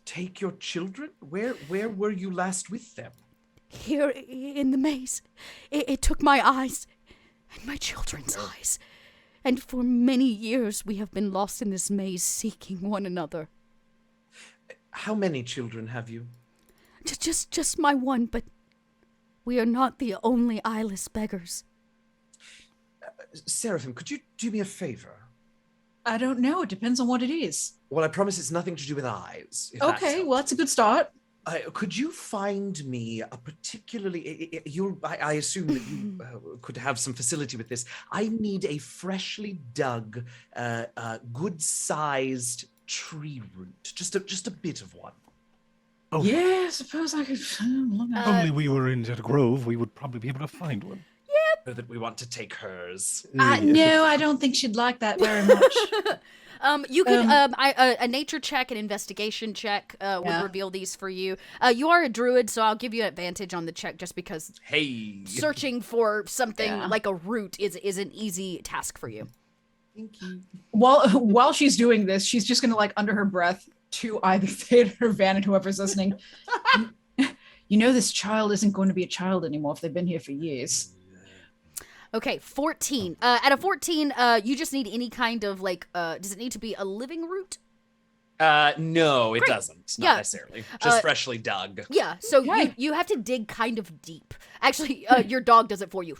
take your children? Where were you last with them? Here in the maze. It took my eyes and my children's eyes. And for many years we have been lost in this maze seeking one another. How many children have you? Just my one, but we are not the only eyeless beggars. Seraphim, could you do me a favor? I don't know. It depends on what it is. Well, I promise it's nothing to do with eyes. Okay, well, that's a good start. Could you find me a particularly... I assume that you could have some facility with this. I need a freshly dug, good-sized tree root. Just a bit of one. Oh. Yeah, I suppose I could look at If only we were in that grove, we would probably be able to find one. So that we want to take hers. No, I don't think she'd like that very much. You could a nature check, an investigation check would reveal these for you. You are a druid, so I'll give you an advantage on the check just because searching for something like a root is an easy task for you. Thank you. While she's doing this, she's just gonna like under her breath to either Theta or Van and whoever's listening. You know this child isn't going to be a child anymore if they've been here for years. Okay, 14. At a 14, you just need any kind of like, does it need to be a living root? No, it Doesn't. doesn't. Not necessarily. Just freshly dug. Yeah, so you have to dig kind of deep. Actually, your dog does it for you.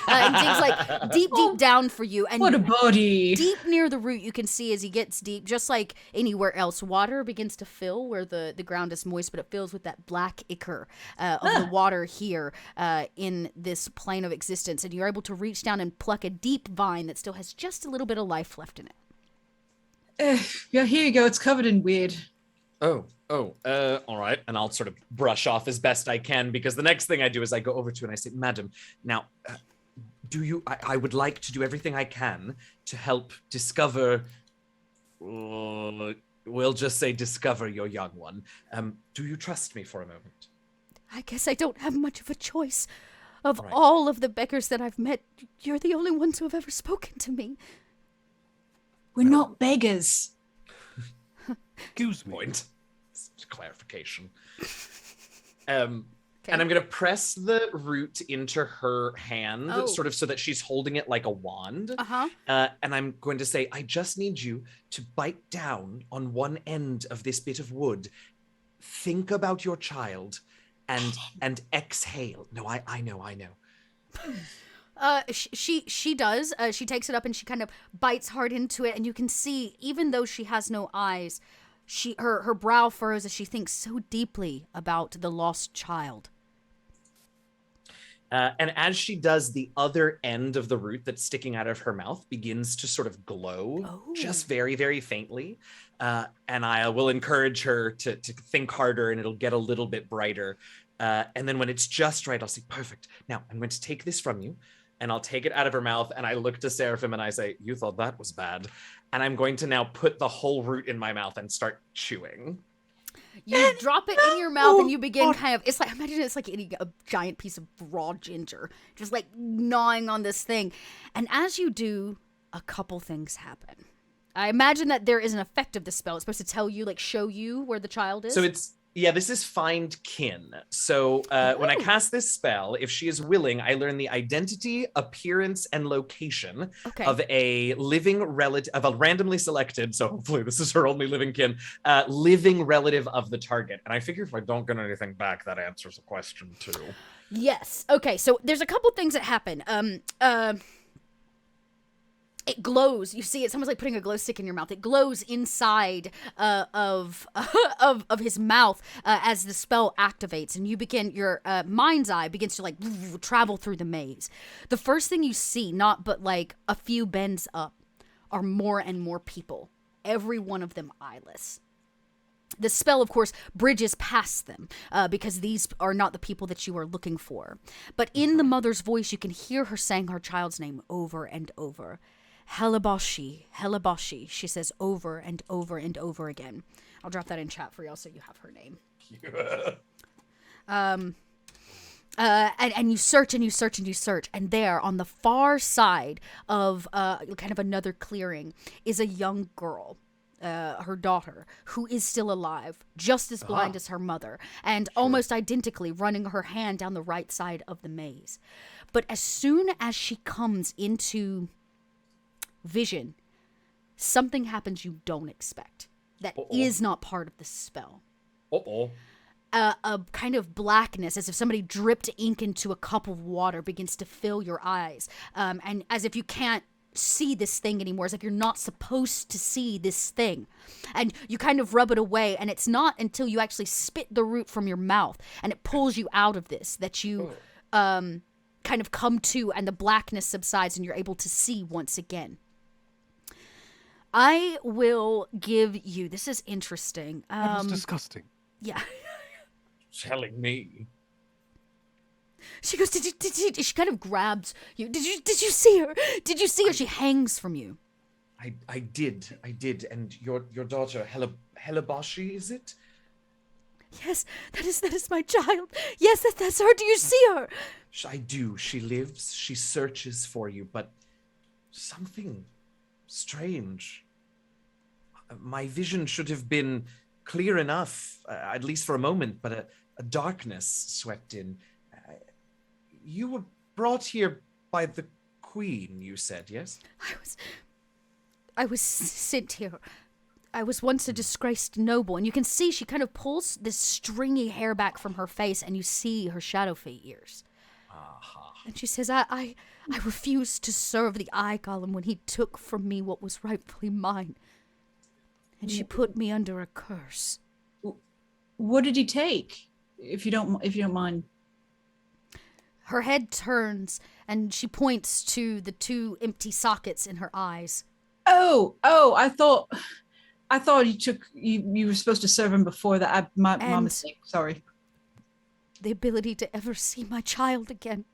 And digs like deep down for you. And what a body. Deep near the root, you can see as he gets deep, just like anywhere else, water begins to fill where the ground is moist, but it fills with that black ichor of the water here in this plane of existence. And you're able to reach down and pluck a deep vine that still has just a little bit of life left in it. Yeah, here you go. It's covered in weird. All right. And I'll sort of brush off as best I can because the next thing I do is I go over to her and I say, Madam, now, I would like to do everything I can to help discover, we'll just say discover your young one. Do you trust me for a moment? I guess I don't have much of a choice. Of all of the beggars that I've met, you're the only ones who have ever spoken to me. We're not beggars. Excuse me. Point. Clarification. And I'm going to press the root into her hand, sort of so that she's holding it like a wand. And I'm going to say, I just need you to bite down on one end of this bit of wood. Think about your child and exhale. No, I know. She does. She takes it up and she kind of bites hard into it, and you can see, even though she has no eyes, her brow furrows as she thinks so deeply about the lost child. And as she does, the other end of the root that's sticking out of her mouth begins to sort of glow, just very, very faintly. And I will encourage her to think harder, and it'll get a little bit brighter. And then when it's just right, I'll say, perfect. Now I'm going to take this from you, and I'll take it out of her mouth, and I look to Seraphim and I say, you thought that was bad. And I'm going to now put the whole root in my mouth and start chewing. You drop it in your mouth and you begin kind of, it's like, imagine it's like eating a giant piece of raw ginger, just like gnawing on this thing. And as you do, a couple things happen. I imagine that there is an effect of the spell. It's supposed to tell you, like show you where the child is. So this is find kin. So when I cast this spell, if she is willing, I learn the identity, appearance, and location of a living relative, of a randomly selected, so hopefully this is her only living kin, living relative of the target. And I figure if I don't get anything back, that answers the question too. Yes. Okay, so there's a couple things that happen. it glows. You see it. Someone's like putting a glow stick in your mouth. It glows inside of his mouth as the spell activates, and you begin your mind's eye begins to like travel through the maze. The first thing you see, not but like a few bends up, are more and more people. Every one of them eyeless. The spell, of course, bridges past them because these are not the people that you are looking for. But in the mother's voice, you can hear her saying her child's name over and over. Helaboshi, Helaboshi, she says over and over and over again. I'll drop that in chat for y'all so you have her name. And you search and you search and you search, and there on the far side of kind of another clearing is a young girl. Her daughter, who is still alive, just as blind as her mother, and almost identically running her hand down the right side of the maze. But as soon as she comes into vision, something happens you don't expect. That is not part of the spell. A kind of blackness, as if somebody dripped ink into a cup of water, begins to fill your eyes, and as if you can't see this thing anymore. It's like you're not supposed to see this thing, and you kind of rub it away, and it's not until you actually spit the root from your mouth and it pulls you out of this that you kind of come to, and the blackness subsides and you're able to see once again. I will give you, this is interesting. That was disgusting. Yeah. Telling me. She goes, did you, she kind of grabs you. Did you see her? Did you see her? She hangs from you. I did. And your daughter, Helaboshi, is it? Yes, that is my child. Yes, that's her. Do you see her? I do. She lives. She searches for you, but something strange. My vision should have been clear enough, at least for a moment, but a darkness swept in. You were brought here by the Queen, you said, yes? I was sent here. I was once a disgraced noble, and you can see she kind of pulls this stringy hair back from her face, and you see her shadow fey ears. And she says, I refused to serve the eye golem when he took from me what was rightfully mine. And she put me under a curse. What did he take? If you don't mind. Her head turns, and she points to the two empty sockets in her eyes. Oh! I thought you were supposed to serve him before that. My mistake. Sorry. The ability to ever see my child again.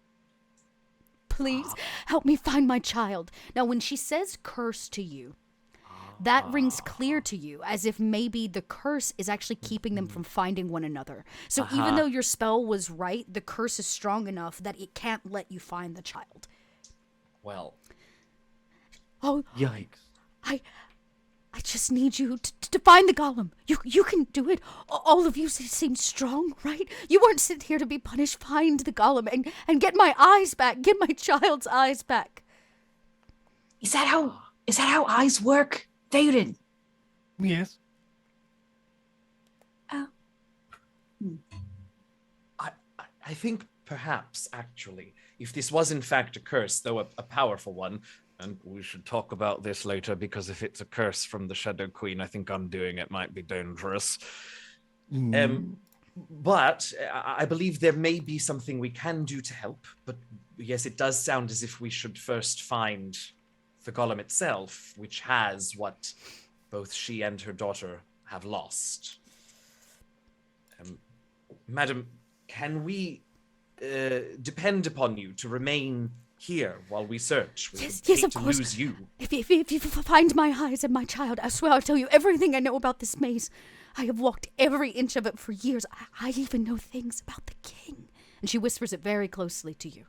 Please help me find my child. Now, when she says curse to you, that rings clear to you, as if maybe the curse is actually keeping them from finding one another. So even though your spell was right, the curse is strong enough that it can't let you find the child. Well. Oh, yikes. I just need you to find the golem. You can do it. All of you seem strong, right? You weren't sent here to be punished. Find the golem and get my eyes back. Get my child's eyes back. Is that how eyes work? Theoden. Yes. Oh. I think perhaps, actually, if this was in fact a curse, though a powerful one, and we should talk about this later, because if it's a curse from the Shadow Queen, I think undoing it might be dangerous. But I believe there may be something we can do to help. But yes, it does sound as if we should first find the golem itself, which has what both she and her daughter have lost. Madam, can we depend upon you to remain here while we search? Yes, of course. Lose you. If you find my eyes and my child, I swear I'll tell you everything I know about this maze. I have walked every inch of it for years. I even know things about the king. And she whispers it very closely to you.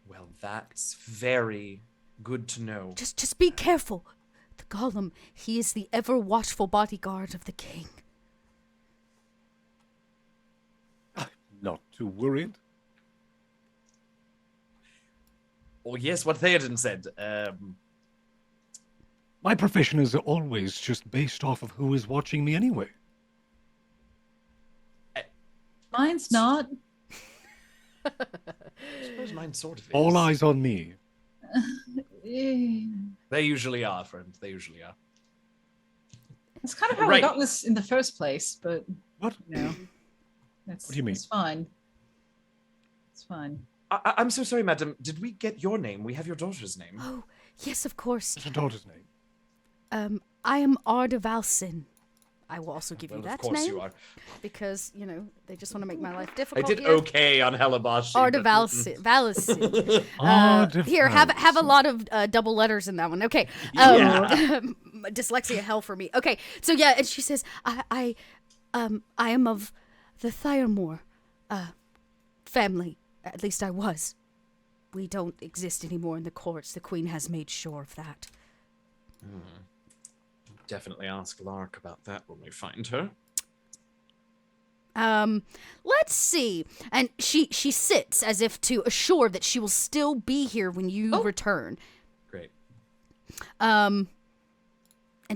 Well, that's very good to know. Just be careful. The golem, he is the ever-watchful bodyguard of the king. I'm not too worried. Oh, yes, what Theoden said. My profession is always just based off of who is watching me anyway. Mine's not. I suppose mine sort of is. All eyes on me. They usually are, friend. They usually are. That's kind of how we got this in the first place, but What? What do you mean? It's fine. It's fine. I'm so sorry, madam. Did we get your name? We have your daughter's name. Oh, yes, of course. What's your daughter's name? I am Ardavalsin. I will also give you that of course name. you are. Because, they just want to make my life difficult. I did here. okay on Helabashi. Ardavalsin. Here, have a lot of double letters in that one. Okay. Dyslexia hell for me. Okay. So yeah, and she says, I am of the Thyremore family. At least I was. We don't exist anymore in the courts. The queen has made sure of that. Definitely ask Lark about that when we find her. Let's see. And she sits as if to assure that she will still be here when you return. Great. And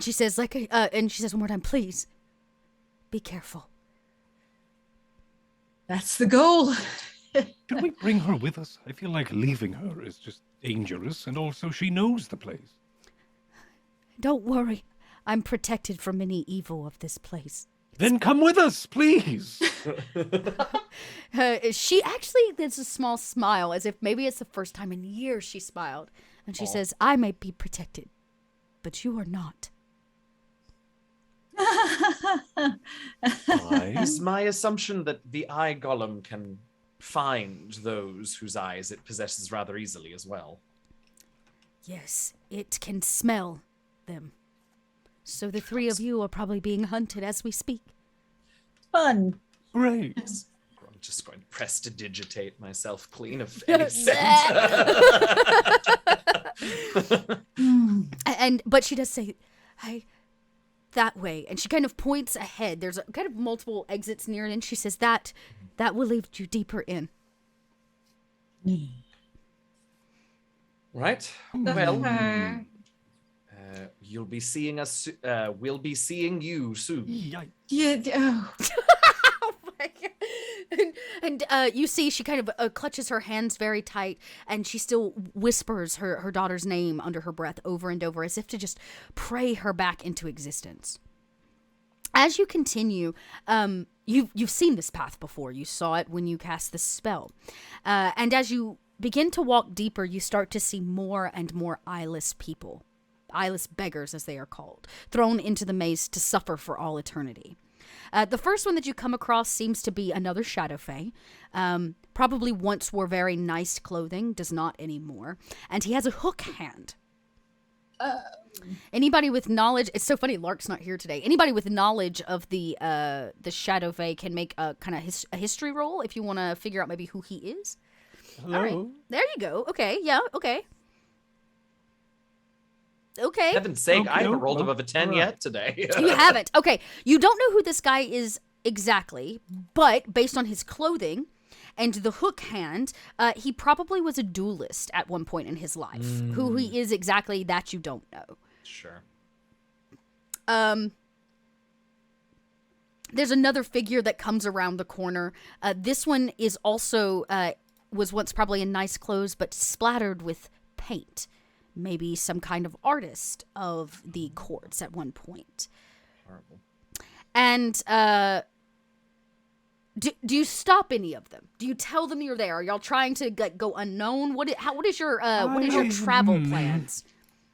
she says one more time, please be careful. That's the goal. Should we bring her with us? I feel like leaving her is just dangerous, and also she knows the place. Don't worry. I'm protected from any evil of this place. Then come with us, please. She actually, there's a small smile, as if maybe it's the first time in years she smiled. And she says, I may be protected, but you are not. Is my assumption that the eye golem can find those whose eyes it possesses rather easily as well? Yes, it can smell them. So the three of you are probably being hunted as we speak. Fun. Great. I'm just going to prestidigitate myself clean of any scent. But she does say, "Hey, that way," and she kind of points ahead. There's kind of multiple exits near it, and she says that will lead you deeper in. Right. Well, you'll be seeing us. We'll be seeing you soon. Yeah. Oh my God. And you see she kind of clutches her hands very tight, and she still whispers her daughter's name under her breath over and over, as if to just pray her back into existence. As you continue, you've seen this path before. You saw it when you cast the spell. And as you begin to walk deeper, you start to see more and more eyeless people. Eyeless beggars, as they are called, thrown into the maze to suffer for all eternity. The first one that you come across seems to be another Shadow Fae. Probably once wore very nice clothing, does not anymore. And he has a hook hand. Anybody with knowledge, it's so funny Lark's not here today. Anybody with knowledge of the Shadow Fae can make a kind of a history roll if you want to figure out maybe who he is. Hello. All right. There you go. Okay. Yeah. Okay. Okay. Heaven's sake, I haven't rolled above a 10 yet today. You haven't. Okay. You don't know who this guy is exactly, but based on his clothing and the hook hand, he probably was a duelist at one point in his life. Who he is exactly, that you don't know. Sure. There's another figure that comes around the corner. This one is also, was once probably in nice clothes, but splattered with paint. Maybe some kind of artist of the courts at one point. Horrible. And do you stop any of them? Do you tell them you're there? Are y'all trying to go unknown? What is your travel plans?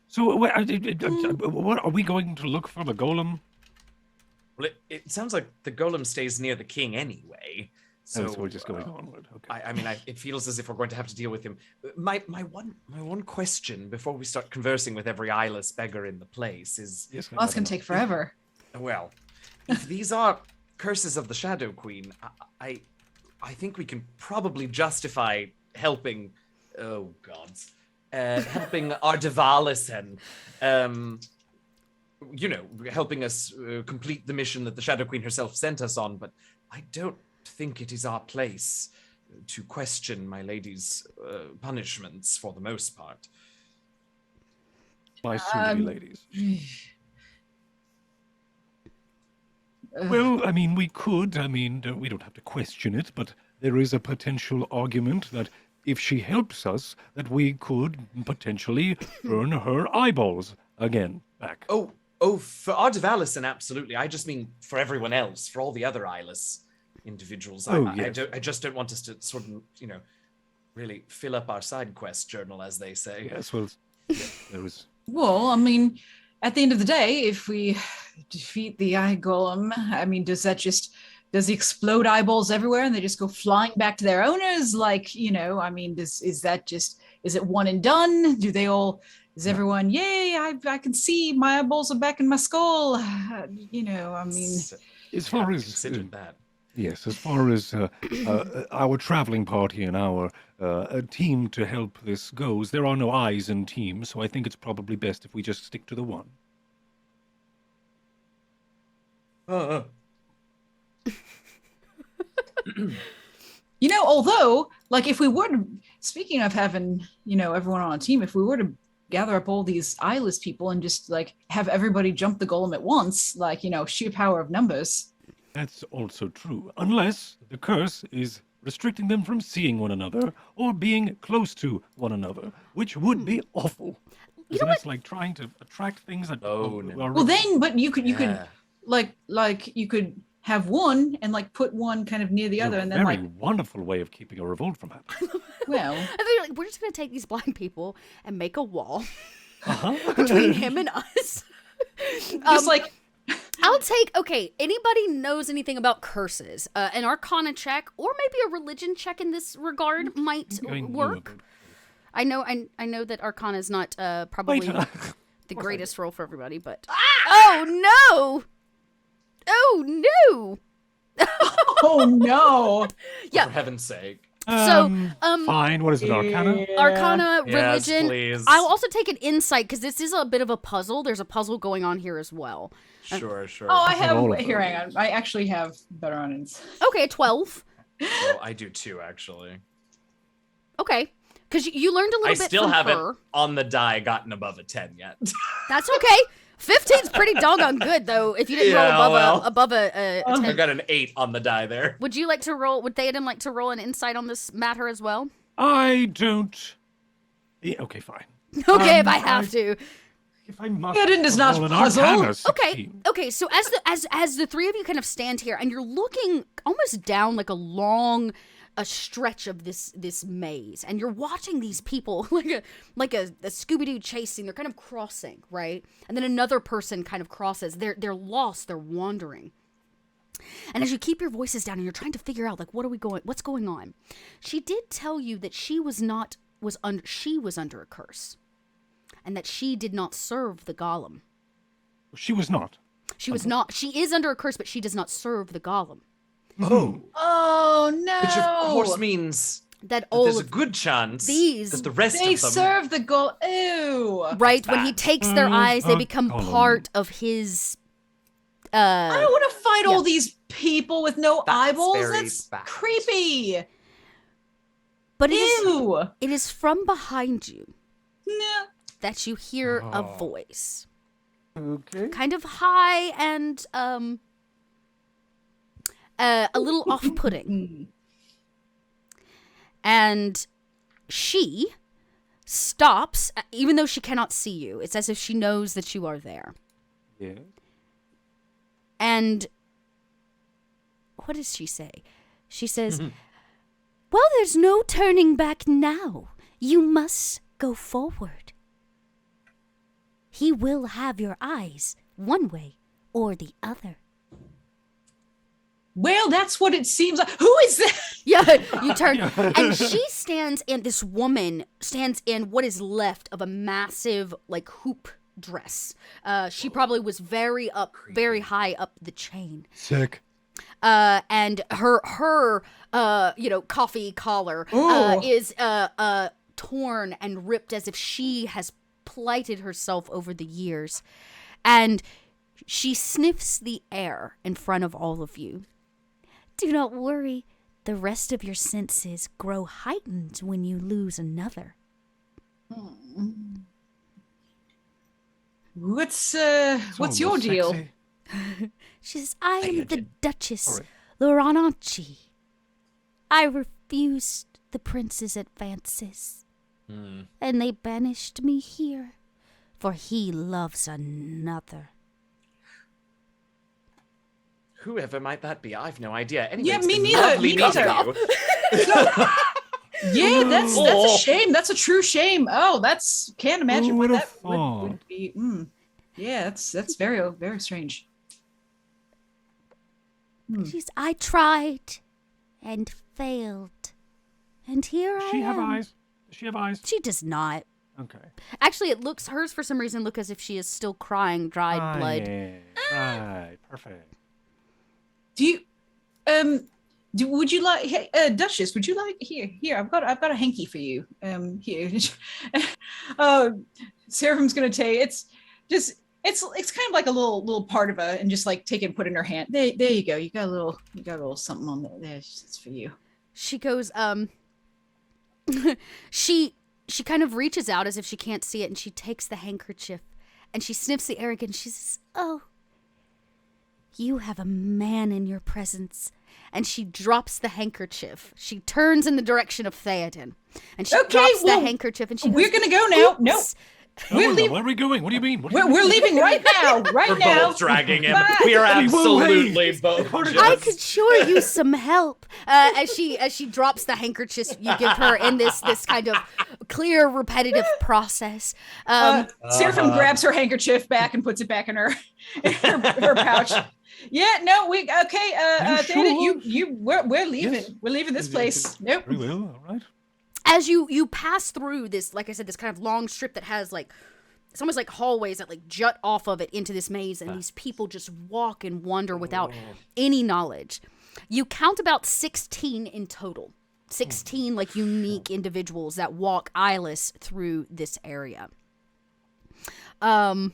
So, what are we going to look for the golem? Well, it sounds like the golem stays near the king anyway. So we're just going onward. Okay. I mean, it feels as if we're going to have to deal with him. My one question before we start conversing with every eyeless beggar in the place is... Yes, it's going to take forever. Well, if these are curses of the Shadow Queen, I think we can probably justify helping... Oh, gods. Helping Ardavalisen, helping us complete the mission that the Shadow Queen herself sent us on, but I don't think it is our place to question my lady's punishments for the most part. My soon-to-be ladies. Well, we could. We don't have to question it, but there is a potential argument that if she helps us, that we could potentially earn her eyeballs again back. Oh, for Art Allison, absolutely. I just mean for everyone else, for all the other eyeless individuals. Yes. I just don't want us to sort of, really fill up our side quest journal, as they say. Yes, well, there was... Well, I mean, at the end of the day, if we defeat the eye golem, I mean, does he explode eyeballs everywhere and they just go flying back to their owners? Like, I mean, is it one and done? Is everyone, yay, I can see my eyeballs are back in my skull? I mean... As far as... considered that. Yes, as far as our traveling party and our team to help this goes, there are no eyes in team, so I think it's probably best if we just stick to the one. Although, like, if we were to, speaking of having, everyone on a team, if we were to gather up all these eyeless people and just, like, have everybody jump the golem at once, like, sheer power of numbers. That's also true, unless the curse is restricting them from seeing one another or being close to one another, which would be awful. It's like trying to attract things that are... Well, then, but you could you could have one and, like, put one kind of near the other, and then, very wonderful way of keeping a revolt from happening. Well, I think, like, we're just gonna take these blind people and make a wall between him and us. just like... Okay, anybody knows anything about curses? An Arcana check or maybe a religion check in this regard might work. I know that Arcana is not probably the greatest roll for everybody, but... Oh, no! Oh, no! Oh, no! Yeah. For heaven's sake. Fine. What is it, Arcana? Arcana, Yes, religion. please. I'll also take an insight because this is a bit of a puzzle. There's a puzzle going on here as well. Sure. Oh, I have... Here, hang on. I actually have better on insight. Okay, 12. Well, I do too, actually. Okay. Because you learned a little bit still from haven't, her. on the die, gotten above a 10 yet. That's okay. 15's pretty doggone good, though. If you didn't roll above a 10. I got an 8 on the die there. Would you like to roll? Would Theoden like to roll an insight on this matter as well? I don't... Okay, fine. Okay, if I have to. If I must... Theoden does not puzzle. Okay. So as the three of you kind of stand here, and you're looking almost down like a stretch of this maze, and you're watching these people like a Scooby-Doo chase scene. They're kind of crossing, right? And then another person kind of crosses. They're lost. They're wandering. And as you keep your voices down and you're trying to figure out like what's going on, she did tell you that she was under a curse, and that she did not serve the golem. She was not. She was not. She is under a curse, but she does not serve the golem. Oh no! Which of course means that there's a good chance that the rest of them serve the goal. Ew! Right, when he takes their eyes, they become part of his. I don't want to fight all these people with no eyeballs. very That's bad. creepy. But Ew! it is from behind you No. that you hear a voice, Okay. kind of high and a little off-putting. And she stops, even though she cannot see you. It's as if she knows that you are there. Yeah. And what does she say? She says, well, there's no turning back now. You must go forward. He will have your eyes one way or the other. Well, that's what it seems like. Who is that? Yeah, you turn. And this woman stands in what is left of a massive, like, hoop dress. She probably was very high up the chain. Sick. And her coffee collar is torn and ripped as if she has plighted herself over the years. And she sniffs the air in front of all of you. Do not worry. The rest of your senses grow heightened when you lose another. What's your deal? Sexy. She says, I am the Duchess Loranacci. I refused the prince's advances, Hmm. and they banished me here, for he loves another. Whoever might that be? I've no idea. Anyway, Yeah, it's me been neither, lovely me meeting neither. you. Yeah, that's a shame. That's a true shame. Oh, that's can't imagine Who what would that have thought? would be. Yeah, that's very very strange. I tried and failed. And here Does I she am. have eyes? Does she have eyes? She does not. Okay. Actually, hers for some reason look as if she is still crying dried blood. Yeah. Right. Perfect. Do you would you like, hey, Duchess, would you like, here, I've got a hanky for you. Here. Seraphim's gonna take, it's kind of like a little part of and just like take it and put it in her hand. There you go. You got a little something on there. It's for you. She goes, she kind of reaches out as if she can't see it, and she takes the handkerchief and she sniffs the air again. And she says, "Oh, you have a man in your presence." And she drops the handkerchief. She turns in the direction of Theoden, and she drops the handkerchief. And she goes, "We're gonna go now." Nope. Where are we going? What do you mean? We're leaving right now. We're both dragging him. We are absolutely both. I could sure use some help. As she drops the handkerchief you give her in this kind of clear, repetitive process. Seraphim grabs her handkerchief back and puts it back in her pouch. Yeah, no, Theoden, we're leaving. Yes. We're leaving this place. Nope. Very well, all right. As you pass through this, like I said, this kind of long strip that has like, it's almost like hallways that like jut off of it into this maze, and these people just walk and wander without any knowledge. You count about 16 in total. 16 like unique individuals that walk eyeless through this area. Could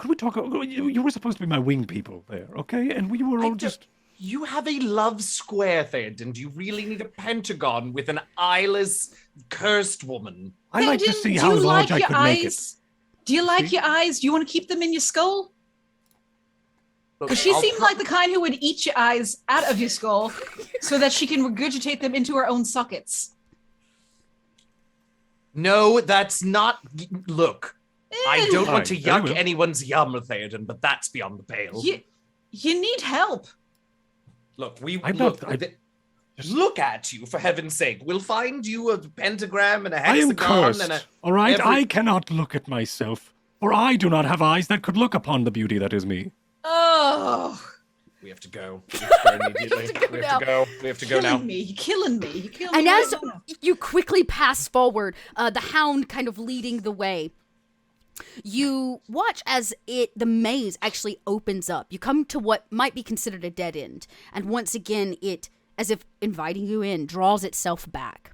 we talk? You were supposed to be my wing people there, okay? And we were all just... You have a love square, Theoden. Do you really need a pentagon with an eyeless, cursed woman? I like to see how large I could make it. Do you like your eyes? Do you want to keep them in your skull? Because she seems like the kind who would eat your eyes out of your skull so that she can regurgitate them into her own sockets. No, that's not... Look, I don't want to yuck anyone's yum, Theoden, but that's beyond the pale. You need help. Look, look at you, for heaven's sake. We'll find you a pentagram and a hexagon. I am cursed, all right? I cannot look at myself, for I do not have eyes that could look upon the beauty that is me. Oh. We have to go. We have to go immediately. We have to go now. You're killing me. You're killing me. And as you quickly pass forward, the hound kind of leading the way, you watch as the maze actually opens up. You come to what might be considered a dead end. And once again, it, as if inviting you in, draws itself back.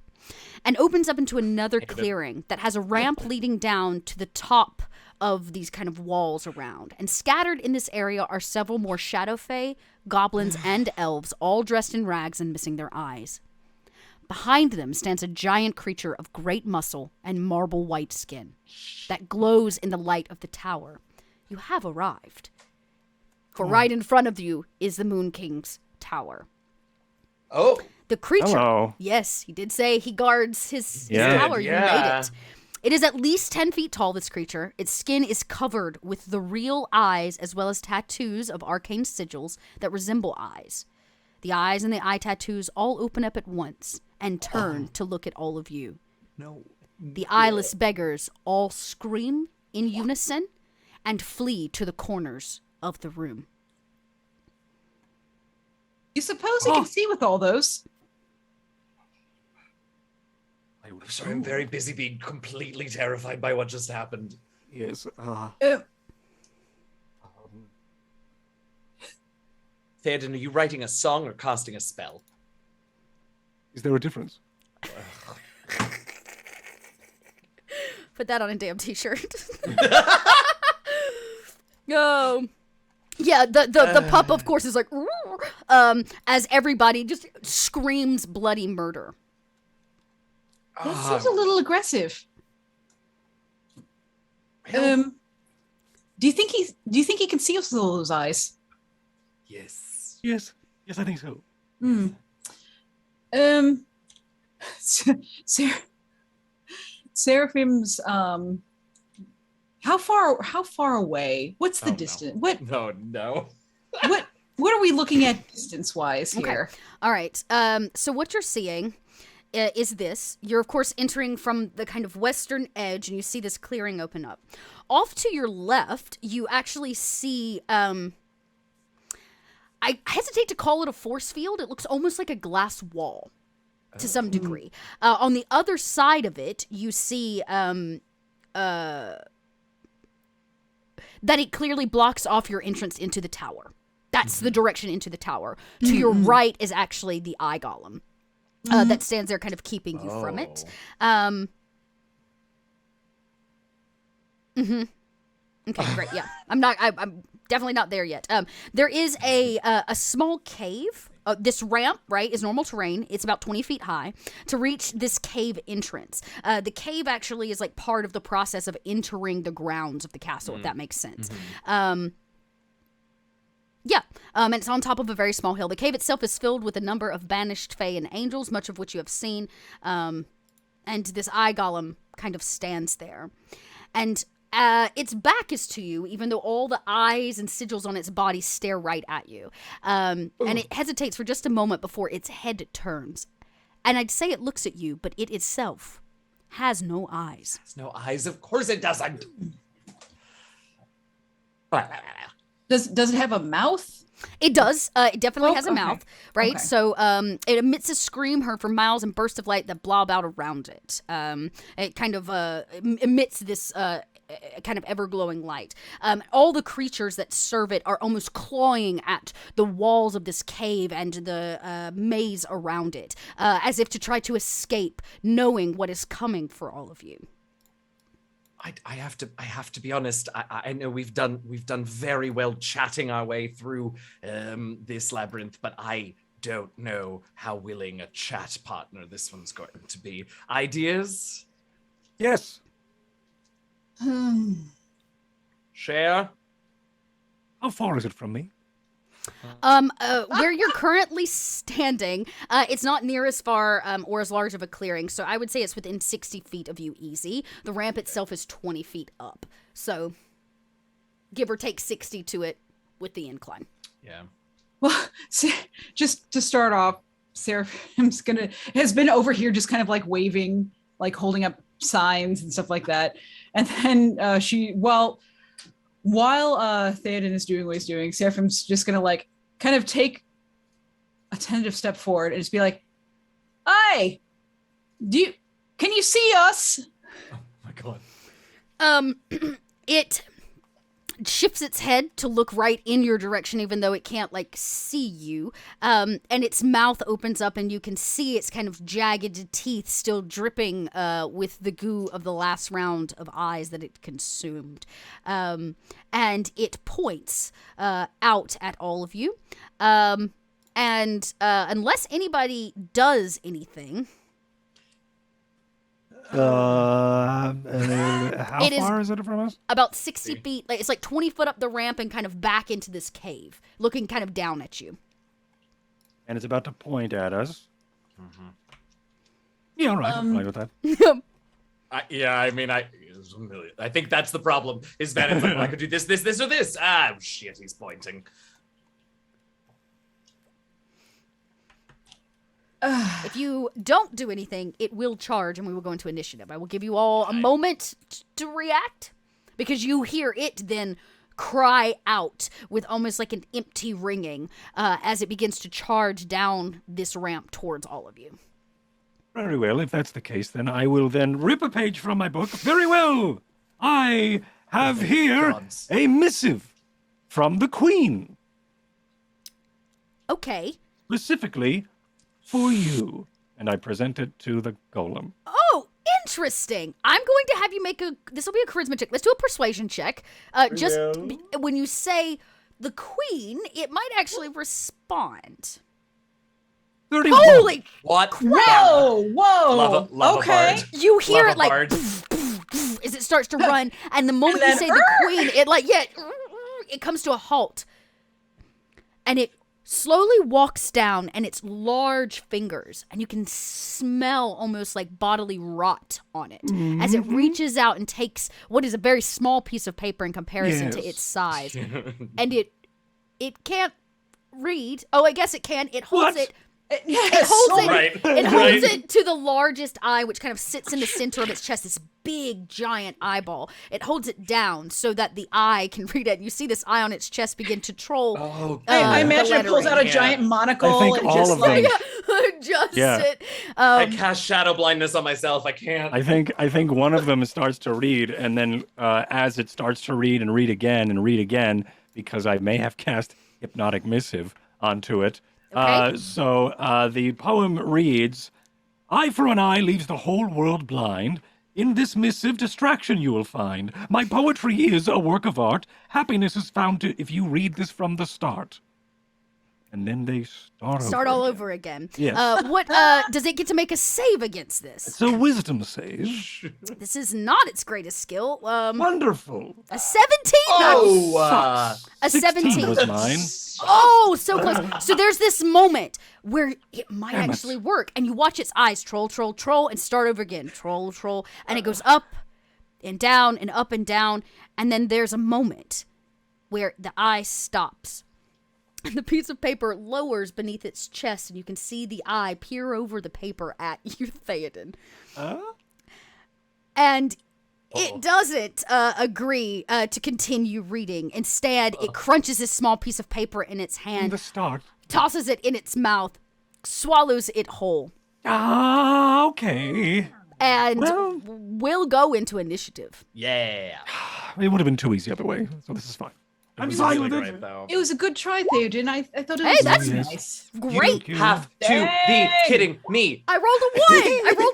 And opens up into another clearing that has a ramp leading down to the top of these kind of walls around. And scattered in this area are several more shadow fae, goblins, and elves, all dressed in rags and missing their eyes. Behind them stands a giant creature of great muscle and marble white skin that glows in the light of the tower. You have arrived. For right in front of you is the Moon King's tower. Oh. The creature. Hello. Yes, he did say he guards his tower. You made it. It is at least 10 feet tall, this creature. Its skin is covered with the real eyes as well as tattoos of arcane sigils that resemble eyes. The eyes and the eye tattoos all open up at once and turn to look at all of you. No. The eyeless beggars all scream in unison and flee to the corners of the room. You suppose he can see with all those? I'm sorry, I'm very busy being completely terrified by what just happened. Yes. Theoden, are you writing a song or casting a spell? Is there a difference? Put that on a damn t-shirt. No. Yeah, the pup, of course, is like, as everybody just screams bloody murder. That seems a little aggressive. Do you think he can see us with all those eyes? Yes. Yes, I think so. Seraphim's how far away? What's the distance? No. What are we looking at distance-wise here? Okay. All right. So what you're seeing is this. You're, of course, entering from the kind of western edge, and you see this clearing open up. Off to your left, you actually see... I hesitate to call it a force field. It looks almost like a glass wall to some degree. On the other side of it, you see... that it clearly blocks off your entrance into the tower. That's the direction into the tower. To your right is actually the eye golem that stands there kind of keeping you from it. Okay, great. Yeah, I'm definitely not there yet. There is a small cave. This ramp, right, is normal terrain. It's about 20 feet high to reach this cave entrance. The cave actually is like part of the process of entering the grounds of the castle, if that makes sense. And it's on top of a very small hill. The cave itself is filled with a number of banished fae and angels, much of which you have seen. And this eye golem kind of stands there. And its back is to you, even though all the eyes and sigils on its body stare right at you. And it hesitates for just a moment before its head turns. And I'd say it looks at you, but it itself has no eyes. Has no eyes? Of course it doesn't. Does it have a mouth? It does. It definitely has a mouth, right? Okay. So it emits a scream heard for miles and bursts of light that blob out around it. It kind of emits this kind of ever-glowing light. All the creatures that serve it are almost clawing at the walls of this cave and the maze around it, as if to try to escape, knowing what is coming for all of you. I have to be honest. I know we've done very well chatting our way through this labyrinth, but I don't know how willing a chat partner this one's going to be. Ideas? Yes. Share? How far is it from me? Where you're currently standing, it's not near as far or as large of a clearing, so I would say it's within 60 feet of you easy. The ramp itself is 20 feet up, so give or take 60 to it with the incline. Yeah. Well, just to start off, Seraphim's has been over here just kind of like waving, like holding up signs and stuff like that. And then while Theoden is doing what he's doing, Seraphim's just gonna like kind of take a tentative step forward and just be like, "Hi, can you see us?" Oh my god. It shifts its head to look right in your direction, even though it can't like see you. And its mouth opens up, and you can see its kind of jagged teeth still dripping with the goo of the last round of eyes that it consumed. And it points out at all of you. And unless anybody does anything. How far is it from us? About 60 feet. It's like 20 foot up the ramp and kind of back into this cave, looking kind of down at you. And it's about to point at us. Mm-hmm. Yeah, all right. I'm fine with that. I think that's the problem. Is that it's like, I could do this, or this. Ah, shit, he's pointing. If you don't do anything, it will charge and we will go into initiative. I will give you all a moment to react because you hear it then cry out with almost like an empty ringing as it begins to charge down this ramp towards all of you. Very well. If that's the case, then I will then rip a page from my book. Very well. I have here a missive from the Queen. Okay. Specifically for you. And I present it to the golem. Oh, interesting. I'm going to have you make this will be a charisma check. Let's do a persuasion check. When you say the Queen, it might actually respond. 31. Holy what? Whoa! Love Okay. a bard. You hear Love it like as it starts to run, and the moment you say the Queen, it it comes to a halt, and it slowly walks down, and its large fingers, and you can smell almost like bodily rot on it as it reaches out and takes what is a very small piece of paper in comparison to its size. And it can't read. Oh, I guess it can. It holds it. Yes, It holds it to the largest eye, which kind of sits in the center of its chest, this big, giant eyeball. It holds it down so that the eye can read it. You see this eye on its chest begin to troll. I imagine it pulls out a giant monocle and just like... adjusts it. I cast shadow blindness on myself. I can't. I think one of them starts to read, and then as it starts to read and read again, because I may have cast Hypnotic Missive onto it. Okay. So the poem reads, "Eye for an eye leaves the whole world blind. In this missive, distraction you will find. My poetry is a work of art. Happiness is found if you read this from the start." And then they start all over again. Yes. What does it get to make a save against this? It's a wisdom save. This is not its greatest skill. Wonderful. A 17. Oh, a 17 was mine. Oh, so close. So there's this moment where it might actually work, and you watch its eyes troll, and start over again. Troll, and it goes up and down and up and down, and then there's a moment where the eye stops. And the piece of paper lowers beneath its chest, and you can see the eye peer over the paper at you, Theoden. And it doesn't agree to continue reading. Instead, it crunches this small piece of paper in its hand, tosses it in its mouth, swallows it whole. Okay. And we'll go into initiative. Yeah. It would have been too easy other way, so this is fine. I'm fine with it. Though. It was a good try, Theoden. I thought it was that's nice. Great. You have to be kidding me. I rolled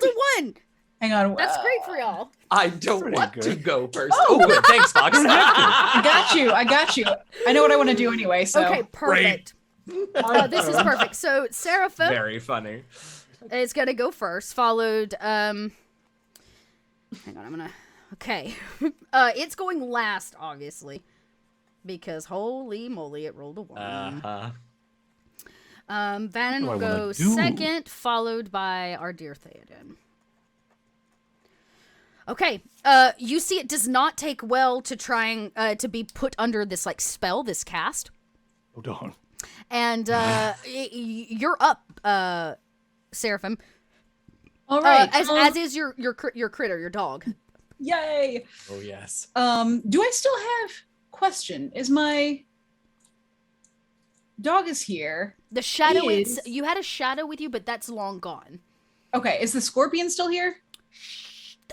a 1. Hang on. That's great for y'all. I don't want to go first. Oh, good. Thanks, Fox. I got you. I know what I want to do anyway, so. Okay, perfect. This is perfect. So, Seraphim. Very funny. It's going to go first, followed, hang on, okay. It's going last, obviously, because holy moly, it rolled a 1. Vannon will go second, followed by our dear Theoden. Okay, you see it does not take well to trying to be put under this, like, spell, this cast. Oh, darn. And you're up, Seraphim. All right. As is your critter, your dog. Yay. Oh, yes. Do I still have question? Is my dog is here? The shadow you had a shadow with you, but that's long gone. Okay, is the scorpion still here?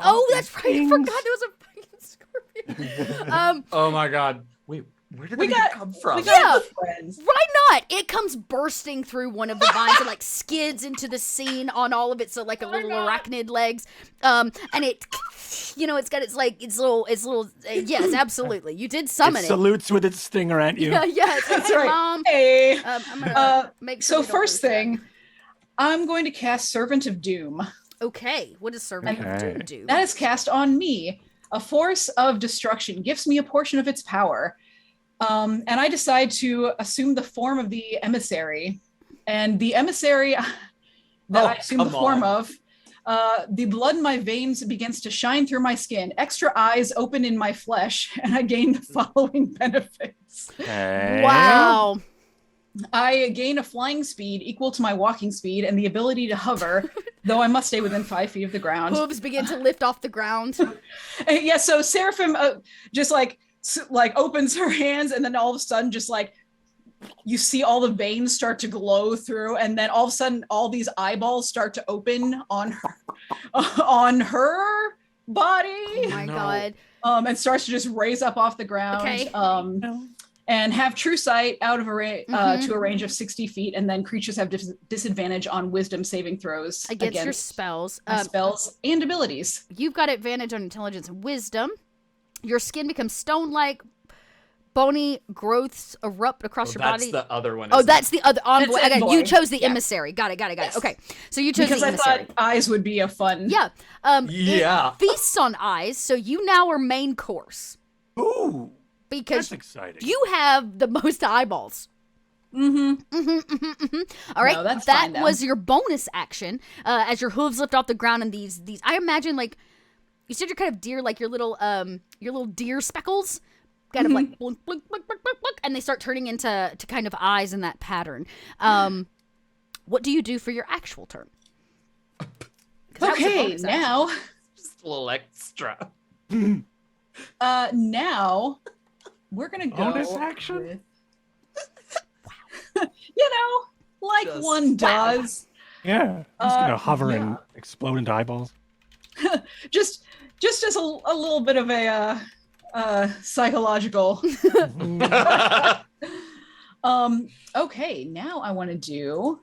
Oh, that's right. I forgot there was a fucking scorpion. Oh my god. Wait, where did that come from? Friends. Why not? It comes bursting through one of the vines and like skids into the scene on all of its like a little arachnid legs. And it, it's got its little. Yes, absolutely. You did summon it. Salutes with its stinger at you. Yeah, that's right. Mom. Hey. I'm gonna make sure. So first thing, I'm going to cast Servant of Doom. Okay, what does Servant of Doom do? That is cast on me. A force of destruction gives me a portion of its power. And I decide to assume the form of the emissary. And the emissary that I assume the form of, the blood in my veins begins to shine through my skin. Extra eyes open in my flesh, and I gain the following benefits. Okay. Wow. I gain a flying speed equal to my walking speed and the ability to hover, though I must stay within 5 feet of the ground. Hooves begin to lift off the ground. Yeah, so Seraphim just like opens her hands, and then all of a sudden just like you see all the veins start to glow through, and then all of a sudden all these eyeballs start to open on her body. Oh my god. And starts to just raise up off the ground. Okay. And have true sight out of to a range of 60 feet, and then creatures have disadvantage on wisdom saving throws against your spells. Spells and abilities. You've got advantage on intelligence and wisdom. Your skin becomes stone-like. Bony growths erupt across your body. That's the other one. That's the other envoy. Envoy. You chose the emissary. Got it. Yes. Okay, so you chose the emissary. Because I thought eyes would be a fun. Yeah. Yeah. It feasts on eyes, so you now are main course. Ooh. Because That's exciting. you have the most eyeballs. All right, No, that's that fine, though. was your bonus action. As your hooves lift off the ground, and these I imagine like you said, you're kind of deer, like your little deer speckles, kind of like blink, blink, blink, blink, blink, blink, and they start turning into kind of eyes in that pattern. What do you do for your actual turn? Okay, now Just a little extra. now we're gonna go Bonus action? with, like Just one does. Yeah. I'm just gonna hover yeah. and explode into eyeballs. Just as a little bit of a psychological. Okay, now I want to do.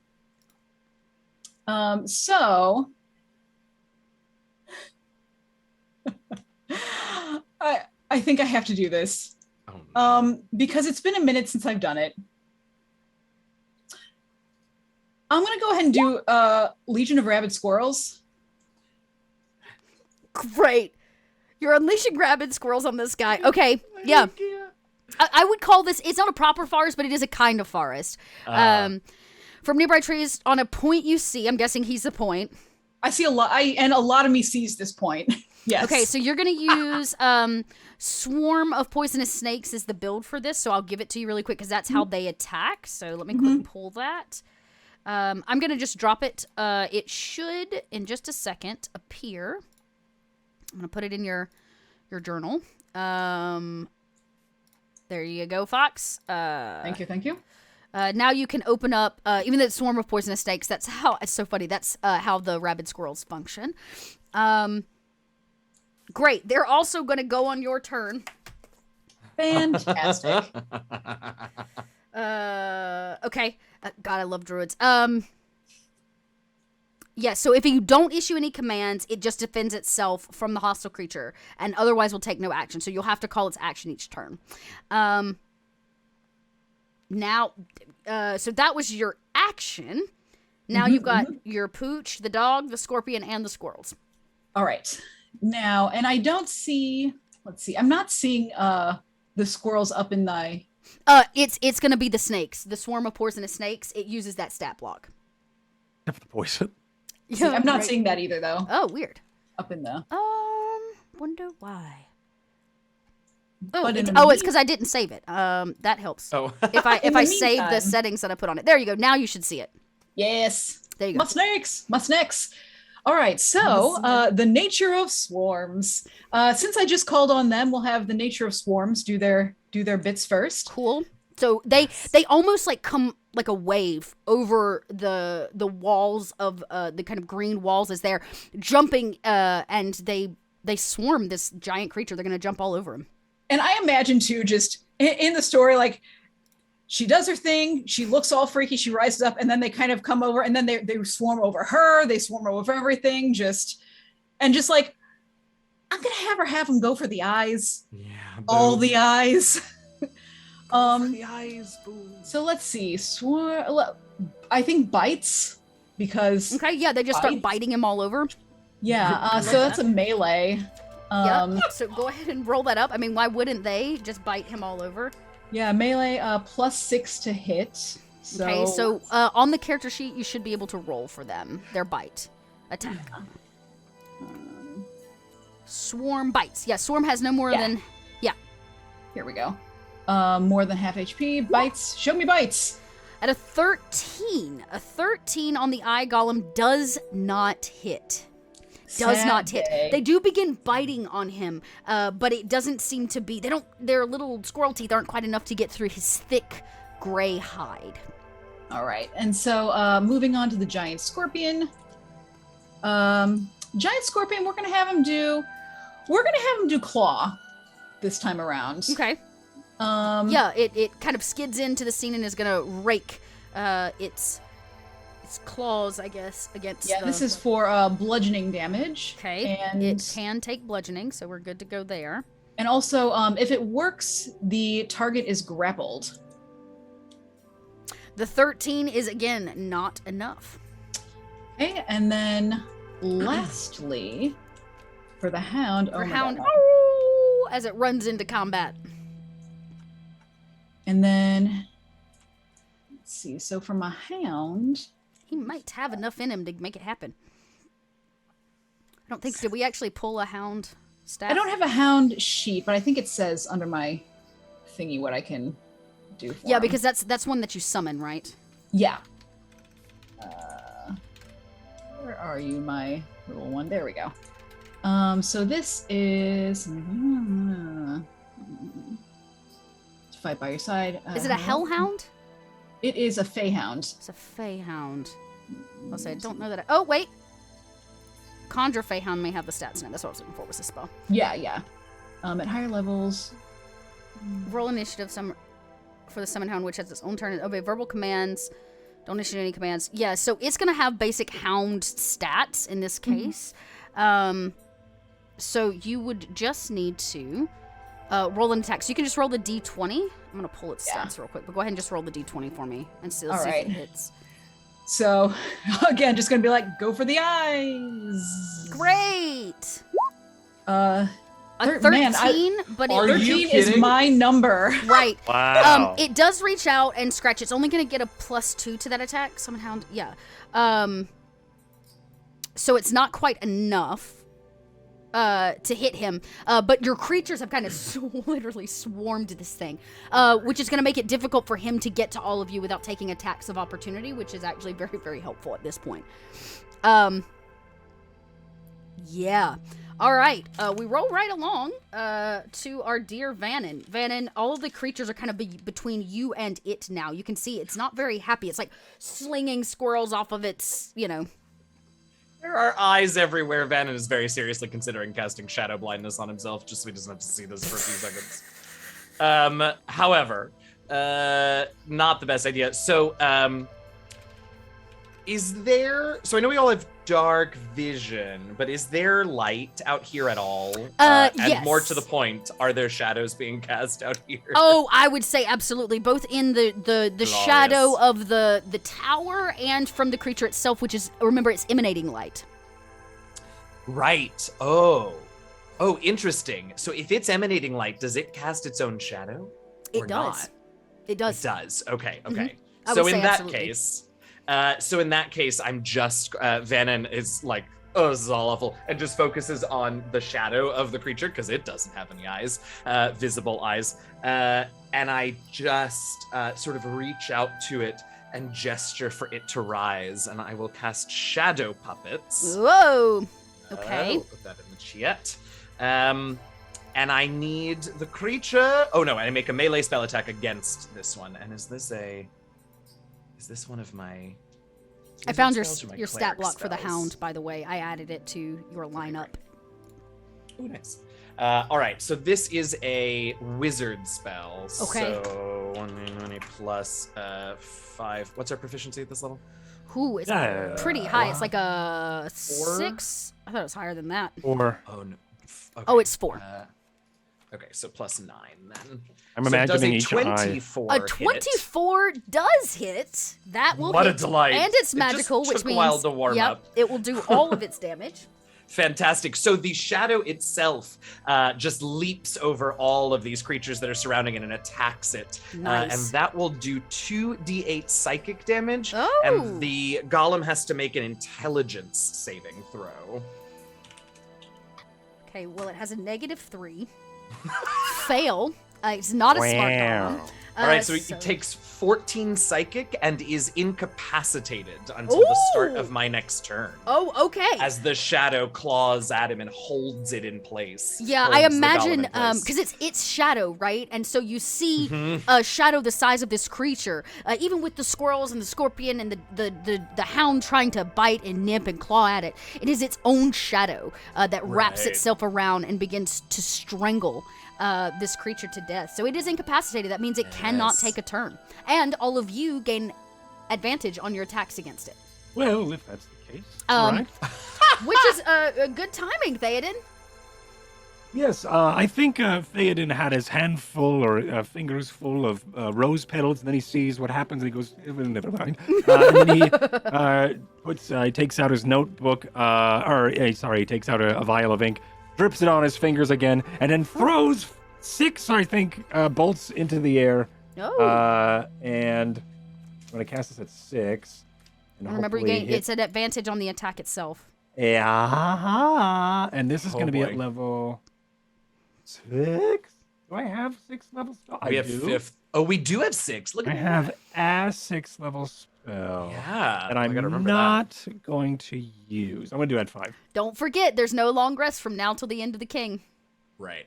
So I think I have to do this. Oh, no. Because it's been a minute since I've done it. I'm gonna go ahead and do Legion of Rabid Squirrels. Great. You're unleashing rabid squirrels on this guy. Okay, yeah. I would call this, it's not a proper forest, but it is a kind of forest. From nearby trees on a point you see, I'm guessing he's the point. I see a lot, and a lot of me sees this point. Yes. Okay, so you're going to use Swarm of Poisonous Snakes is the build for this, so I'll give it to you really quick because that's how they attack. So let me quick pull that. I'm going to just drop it. It should, in just a second, appear. I'm going to put it in your journal. There you go, Fox. Thank you. Now you can open up, even though it's Swarm of Poisonous Snakes, that's how, it's so funny, that's how the rabid squirrels function. Great. They're also going to go on your turn. Fantastic. Okay. God, I love druids. Yeah, so if you don't issue any commands, it just defends itself from the hostile creature, and otherwise will take no action. So you'll have to call its action each turn. Now, so that was your action. Now you've got your pooch, the dog, the scorpion, and the squirrels. All right. Now, and I don't see, let's see, I'm not seeing the squirrels up in the... It's going to be the snakes. The swarm of poisonous snakes. It uses that stat block. Except for the poison. See, I'm not seeing that either, though. Oh, weird. Up in the... Wonder why. But It's because I didn't save it. That helps. Oh. If I save the meantime- settings that I put on it. There you go. Now you should see it. Yes. There you go. My snakes. All right, so the nature of swarms. Since I just called on them, we'll have the nature of swarms do their bits first. Cool. So they almost like come like a wave over the walls of the kind of green walls as they're jumping, and they swarm this giant creature. They're gonna jump all over him. And I imagine too, just in the story, like she does her thing, she looks all freaky, she rises up, and then they kind of come over, and then they swarm over her, they swarm over everything, just like, I'm gonna have them go for the eyes. Yeah. All the eyes. The eyes. Boom. So let's see. I think bites, because Okay, yeah, they just start biting him all over. yeah. So that's a melee. Yep. So go ahead and roll that up. I mean, why wouldn't they just bite him all over? Yeah, melee +6 to hit. So, Okay, so on the character sheet, you should be able to roll for them. Their bite attack. Swarm bites. Yeah, swarm has no more than... Yeah. Here we go. More than half HP. Bites. Show me bites. At a 13 on the eye golem does not hit. Does not hit. They do begin biting on him, but it doesn't seem to be... Their little squirrel teeth aren't quite enough to get through his thick gray hide. All right, and so moving on to the giant scorpion. Giant scorpion, we're gonna have him do claw this time around. Okay. Yeah, it kind of skids into the scene and is gonna rake its claws, I guess, against. Yeah, this is for bludgeoning damage. Okay, and it can take bludgeoning, so we're good to go there. And also, if it works, the target is grappled. The 13 is, again, not enough. Okay, and then lastly, for the hound... For hound, oh, as it runs into combat. And then see. So from a hound, he might have enough in him to make it happen. I don't think, did we actually pull a hound stat? I don't have a hound sheet, but I think it says under my thingy what I can do for him. because that's one that you summon, right? Yeah. Where are you, my little one? There we go. So this is fight by your side. Is it a hellhound? It is a feyhound. It's a feyhound. I'll say I don't know that. Oh wait, Conjure Feyhound may have the stats in it. That's what I was looking for. Was this spell? Yeah. At higher levels, roll initiative for the summon hound, which has its own turn. Obey verbal commands. Don't issue any commands. Yeah, so it's gonna have basic hound stats in this case. So you would just need to roll an attack. So you can just roll the d20. I'm gonna pull its stats real quick, but go ahead and just roll the d20 for me and see, let's see if it hits. So again, just gonna be like, go for the eyes. Great. A 13, but 13 is my number. Right. Wow. It does reach out and scratch. It's only going to get a +2 to that attack. Summon Hound. Yeah. So it's not quite enough to hit him. But your creatures have kind of literally swarmed this thing, which is going to make it difficult for him to get to all of you without taking attacks of opportunity, which is actually very, very helpful at this point. Yeah. All right, we roll right along to our dear Vannon. Vannon, all of the creatures are kind of between you and it now. You can see it's not very happy. It's like slinging squirrels off of its, There are eyes everywhere. Vannon is very seriously considering casting shadow blindness on himself, just so he doesn't have to see this for a few seconds. However, not the best idea. So, so I know we all have dark vision, but is there light out here at all? And yes. More to the point, are there shadows being cast out here? Oh, I would say absolutely, both in the shadow of the tower and from the creature itself, which is, remember, it's emanating light. Right. Oh, interesting. So if it's emanating light, does it cast its own shadow? It does. Not? It does. It does. Okay. Mm-hmm. So in that case, I'm just Vannon is like, oh, this is all awful, and just focuses on the shadow of the creature because it doesn't have any eyes, visible eyes, and I just sort of reach out to it and gesture for it to rise, and I will cast Shadow Puppets. Whoa. Okay. We'll put that in the chat. And I need the creature. Oh no! I make a melee spell attack against this one. And is this one of my... I found your stat block for the hound, by the way. I added it to your lineup. Oh, nice. All right, so this is a wizard spell. Okay. So 1 plus 5. What's our proficiency at this level? Ooh, it's pretty high. It's like a 6. I thought it was higher than that. 4. Oh, no. Okay. Oh, it's 4. Okay, so plus 9 then. I'm imagining each eye. A 24 does hit. That will what hit. A delight. And it's magical, just which took means a while to warm up. It will do all of its damage. Fantastic. So the shadow itself just leaps over all of these creatures that are surrounding it and attacks it. Nice. And that will do 2d8 psychic damage. Oh. And the golem has to make an intelligence saving throw. Okay, well, it has a -3. Fail. It's not a smart golem. All right, so it takes 14 psychic and is incapacitated until the start of my next turn. Oh, okay. As the shadow claws at him and holds it in place. Yeah, I imagine, because it's shadow, right? And so you see a shadow the size of this creature, even with the squirrels and the scorpion and the hound trying to bite and nip and claw at it. It is its own shadow that wraps itself around and begins to strangle this creature to death. So it is incapacitated. That means it cannot take a turn. And all of you gain advantage on your attacks against it. Well, if that's the case. All right. Which is a good timing, Theoden. Yes, I think Theoden had his handful or fingers full of rose petals, and then he sees what happens, and he goes, never mind. And then he takes out his notebook, he takes out a vial of ink, drips it on his fingers again, and then throws 6, I think, bolts into the air. Oh. And I'm going to cast this at 6. And remember, it's an advantage on the attack itself. Yeah. And this is going to be boy. at level 6. Do I have 6 level spell? We have 5th. Oh, we do have 6. Look I at have a 6 level spell. Yeah. And I gotta I'm remember not going to use. I'm going to do it at 5. Don't forget, there's no long rest from now till the end of the king. Right.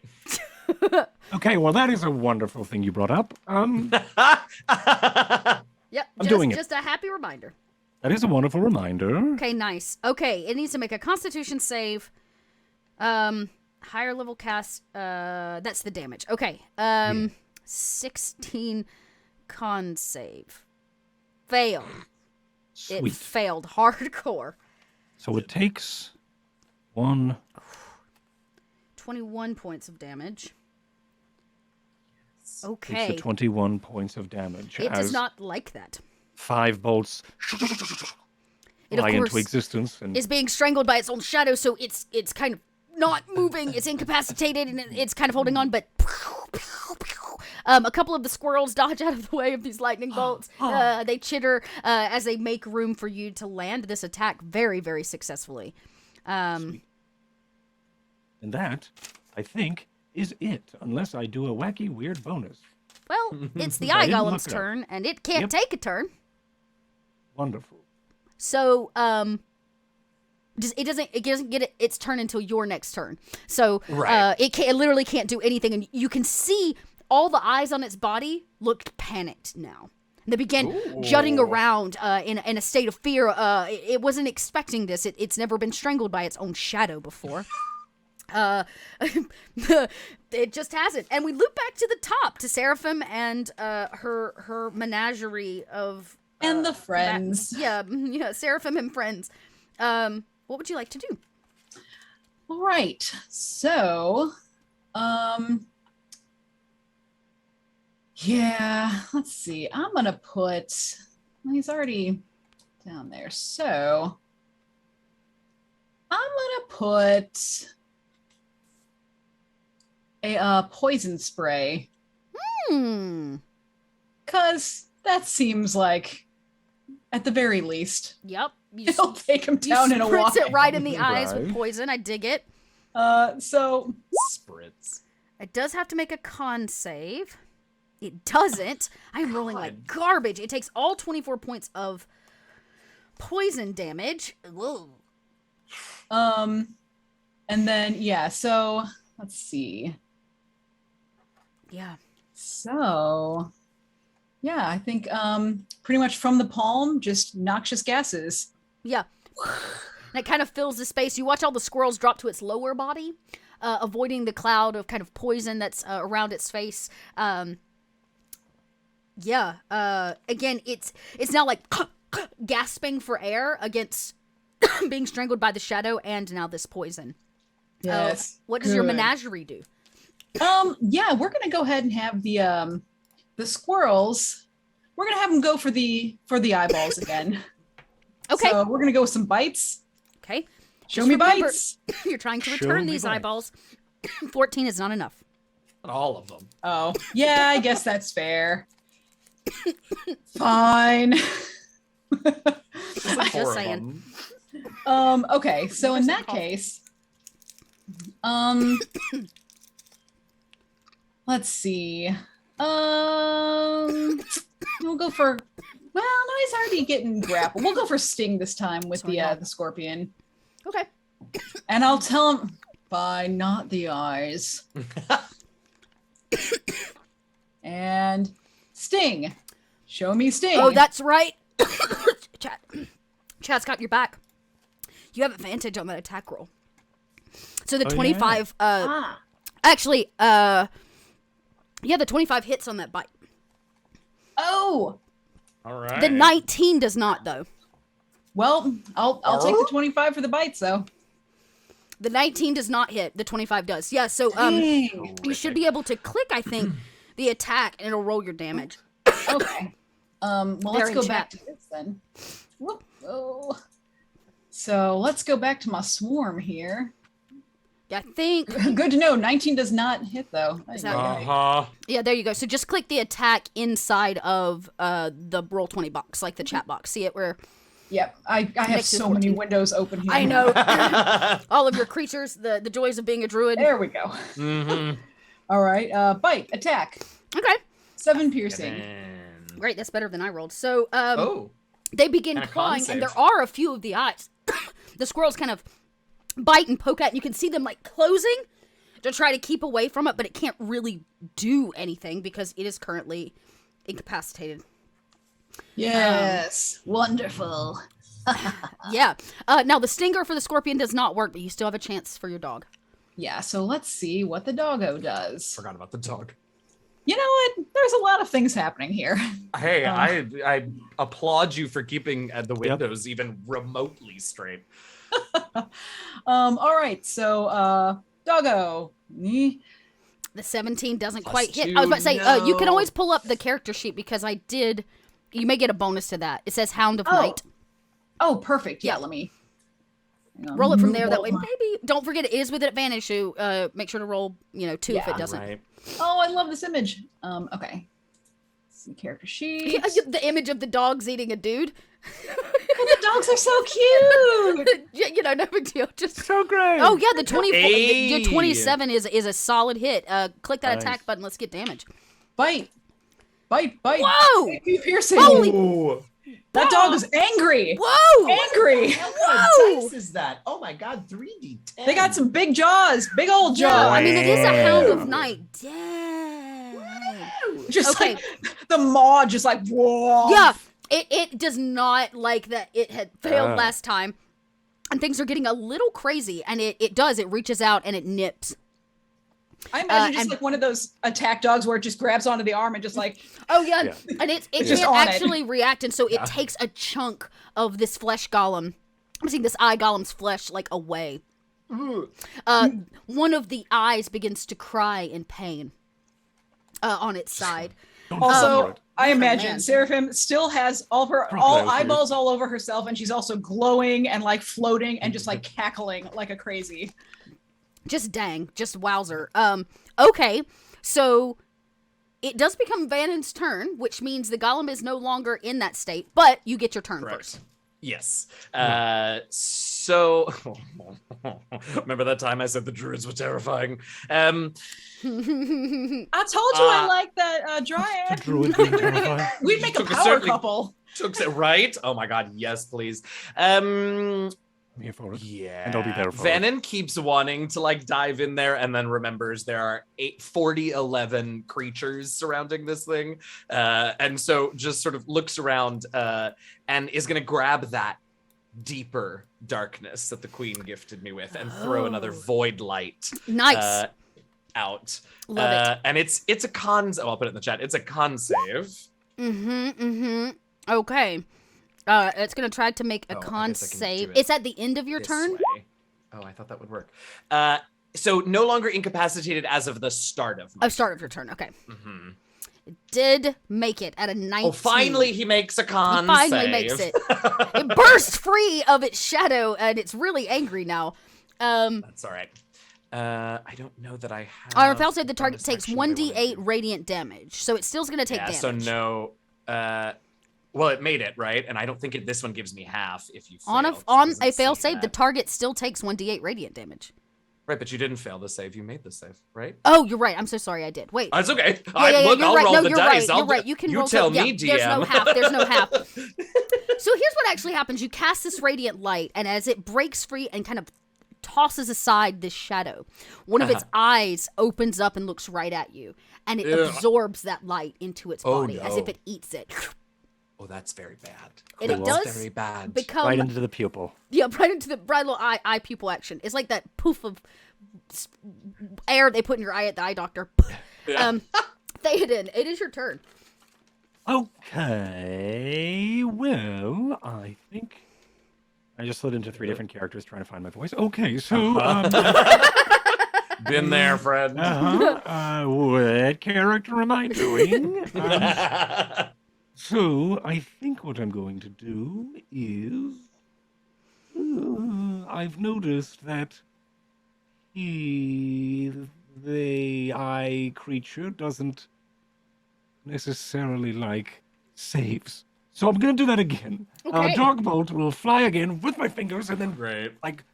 Okay, well, that is a wonderful thing you brought up. Yep, I'm doing it. Just a happy reminder. That is a wonderful reminder. Okay, nice. Okay, it needs to make a Constitution save. Higher level cast. That's the damage. Okay. 16 con save. Failed. Sweet. It failed hardcore. So it takes 21 points of damage. Takes Okay. the 21 points of damage. It does as not like that. 5 bolts It, of fly into course, existence. And is being strangled by its own shadow, so it's kind of not moving. It's incapacitated, and it's kind of holding on, but a couple of the squirrels dodge out of the way of these lightning bolts. They chitter as they make room for you to land this attack very, very successfully. and that, I think, is it. Unless I do a wacky, weird bonus. Well, it's the I eye didn't golem's look it up. turn, and it can't Yep. take a turn. Wonderful. So, it doesn't get its turn until your next turn. So, Right. it literally can't do anything, and you can see all the eyes on its body looked panicked now. They began jutting around in a state of fear. It wasn't expecting this. It's never been strangled by its own shadow before. It just hasn't. And we loop back to the top to Seraphim and her menagerie of And the friends. yeah, Seraphim and friends. What would you like to do? All right. So, yeah, let's see. I'm going to put, well, he's already down there. So, I'm going to put a poison spray, because that seems like, at the very least, Yep. it'll take him You down in a while. spritz it right in the eyes with Right. poison. I dig it. So, Spritz. It does have to make a con save. It doesn't. I'm rolling like garbage. It takes all 24 points of poison damage. Whoa. and then, yeah, so, let's see. Yeah. So, yeah, I think pretty much from the palm, just noxious gases. Yeah. And it kind of fills the space. You watch all the squirrels drop to its lower body, avoiding the cloud of kind of poison that's around its face. Yeah. Again, it's now like gasping for air against being strangled by the shadow and now this poison. Yes. What does your good. menagerie do? Yeah, we're gonna go ahead and have the squirrels. We're gonna have them go for the eyeballs again. Okay. So we're gonna go with some bites. Okay. Show Just me remember- bites. You're trying to Show return me these bites. eyeballs. 14 is not enough. Not all of them. Oh, yeah, I guess that's fair. Fine. Just like 4 of saying. them. Okay, so in that case, let's see. We'll go for. Well, no, he's already getting grappled. We'll go for sting this time with So yeah. the scorpion, Okay. and I'll tell him. Fine, not the eyes. And sting. Show me sting. Oh, that's right. Chat's got your back. You have advantage on that attack roll. So the Oh, 25, Ah. actually, yeah, the 25 hits on that bite. Oh. All right. The 19 does not, though. Well, I'll take the 25 for the bites, though. The 19 does not hit. The 25 does. Yeah, so Dang. you should be able to click, I think, the attack, and it'll roll your damage. Okay. Well, let's They're in go chat. back to this then. Whoop. Oh. So let's go back to my swarm here. I think. Good to know. 19 does not hit though. Is that Yeah, there you go. So just click the attack inside of the Roll20 box, like the chat box. See it where. Yep, I have so many windows open here. I know. All of your creatures, the joys of being a druid. There we go. All right, bite, attack. Okay. 7 piercing. Great, that's better than I rolled. So they begin And a clawing, con and there save. are a few of the eyes. The squirrels kind of bite and poke at, and you can see them like closing to try to keep away from it, but it can't really do anything because it is currently incapacitated. Yes, wonderful. Yeah. Now the stinger for the scorpion does not work, but you still have a chance for your dog. Yeah, so let's see what the doggo does. Forgot about the dog. You know what? There's a lot of things happening here. Hey, I applaud you for keeping the windows even remotely straight. All right, so doggo. The 17 doesn't Plus quite hit. 2, I was about to say, you can no. always pull up the character sheet because I did. You may get a bonus to that. It says Hound of Night. Oh, perfect. Yeah, Yeah. let me Roll it from there. That way, maybe don't forget it is with an advantage. So make sure to roll, 2 if it doesn't. Right. Oh, I love this image. Okay. Let's see character sheet. The image of the dogs eating a dude. The dogs are so cute. No big deal. Just So great. Oh yeah, the 24, Hey. the 27 is a solid hit. Click that Nice. attack button. Let's get damage. Bite. Whoa! 18 piercing. Holy- Ooh. That dog is angry. Whoa! Angry. Whoa! Dice is that? Oh my god, 3d10. They got some big jaws. Big old Yeah, jaws. I mean it is a Hound of Wow. Night. Dang. Just Okay. like the maw, just like whoa. Yeah, it does not like that it had failed Ah. last time. And things are getting a little crazy. And it reaches out and it nips. I imagine just and- like one of those attack dogs where it just grabs onto the arm and just like Oh yeah, Yeah. and it just can't on it. actually react, and so it takes a chunk of this flesh golem. I'm seeing this eye golem's flesh like away. One of the eyes begins to cry in pain on its side. also I imagine man. Seraphim still has all of her Crocodile eyeballs all over herself, and she's also glowing and like floating and just like cackling like a crazy. Just dang, just wowzer. Okay, so it does become Vanon's turn, which means the golem is no longer in that state, but you get your turn first. Yes. So remember that time I said the druids were terrifying? I told you I like that dryad. Druid being terrifying. We'd make a Took a power certainly- couple. Took it right? Oh my god, yes, please. I'm here for it. Yeah. And I'll be there for it. Vannon keeps wanting to like dive in there and then remembers there are 11 creatures surrounding this thing. And so just sort of looks around and is going to grab that deeper darkness that the queen gifted me with and throw another void light Nice. out. Love it. And it's a con. Oh, I'll put it in the chat. It's a con save. Okay. It's gonna try to make a Oh, I con guess I can save. do it It's at the end of your This turn. way. Oh, I thought that would work. So no longer incapacitated as of the start of my Oh, start of your turn. Okay. Mhm. Did make it at a 19. Oh, finally he makes a con He finally save. makes it. It bursts free of its shadow, and it's really angry now. That's all right. I don't know that I have. Rafael said the target bonus takes action they wanna 1d8 do. radiant damage, so it's still going to take Yeah, damage. so no. Well, it made it right, and I don't think this one gives me half if you fail. On a It on doesn't a fail say save, the that. target still takes 1d8 radiant damage. Right, but you didn't fail the save. You made the save, right? Oh, you're right. I'm so sorry. I did. Wait. That's okay. Yeah, Look, you're I'll right. roll No, the you're dice. right. You're right. You can roll. tell yeah, me, DM. There's no half. There's no half. So here's what actually happens. You cast this radiant light, and as it breaks free and kind of tosses aside this shadow, one of its eyes opens up and looks right at you, and it Ugh. absorbs that light into its Oh, body as no. if it eats it. Oh, that's very bad. And it That's does very bad. become Right into the pupil. right into the bright little eye pupil action. It's like that poof of air they put in your eye at the eye doctor. Yeah. Theoden, it is your turn. Okay, well, I think I just slid into 3 different characters trying to find my voice. Okay, so Been there, Fred. what character am I doing? So I think what I'm going to do is I've noticed that the eye creature doesn't necessarily like saves. So I'm going to do that again. Okay. Darkbolt will fly again with my fingers and then Great. like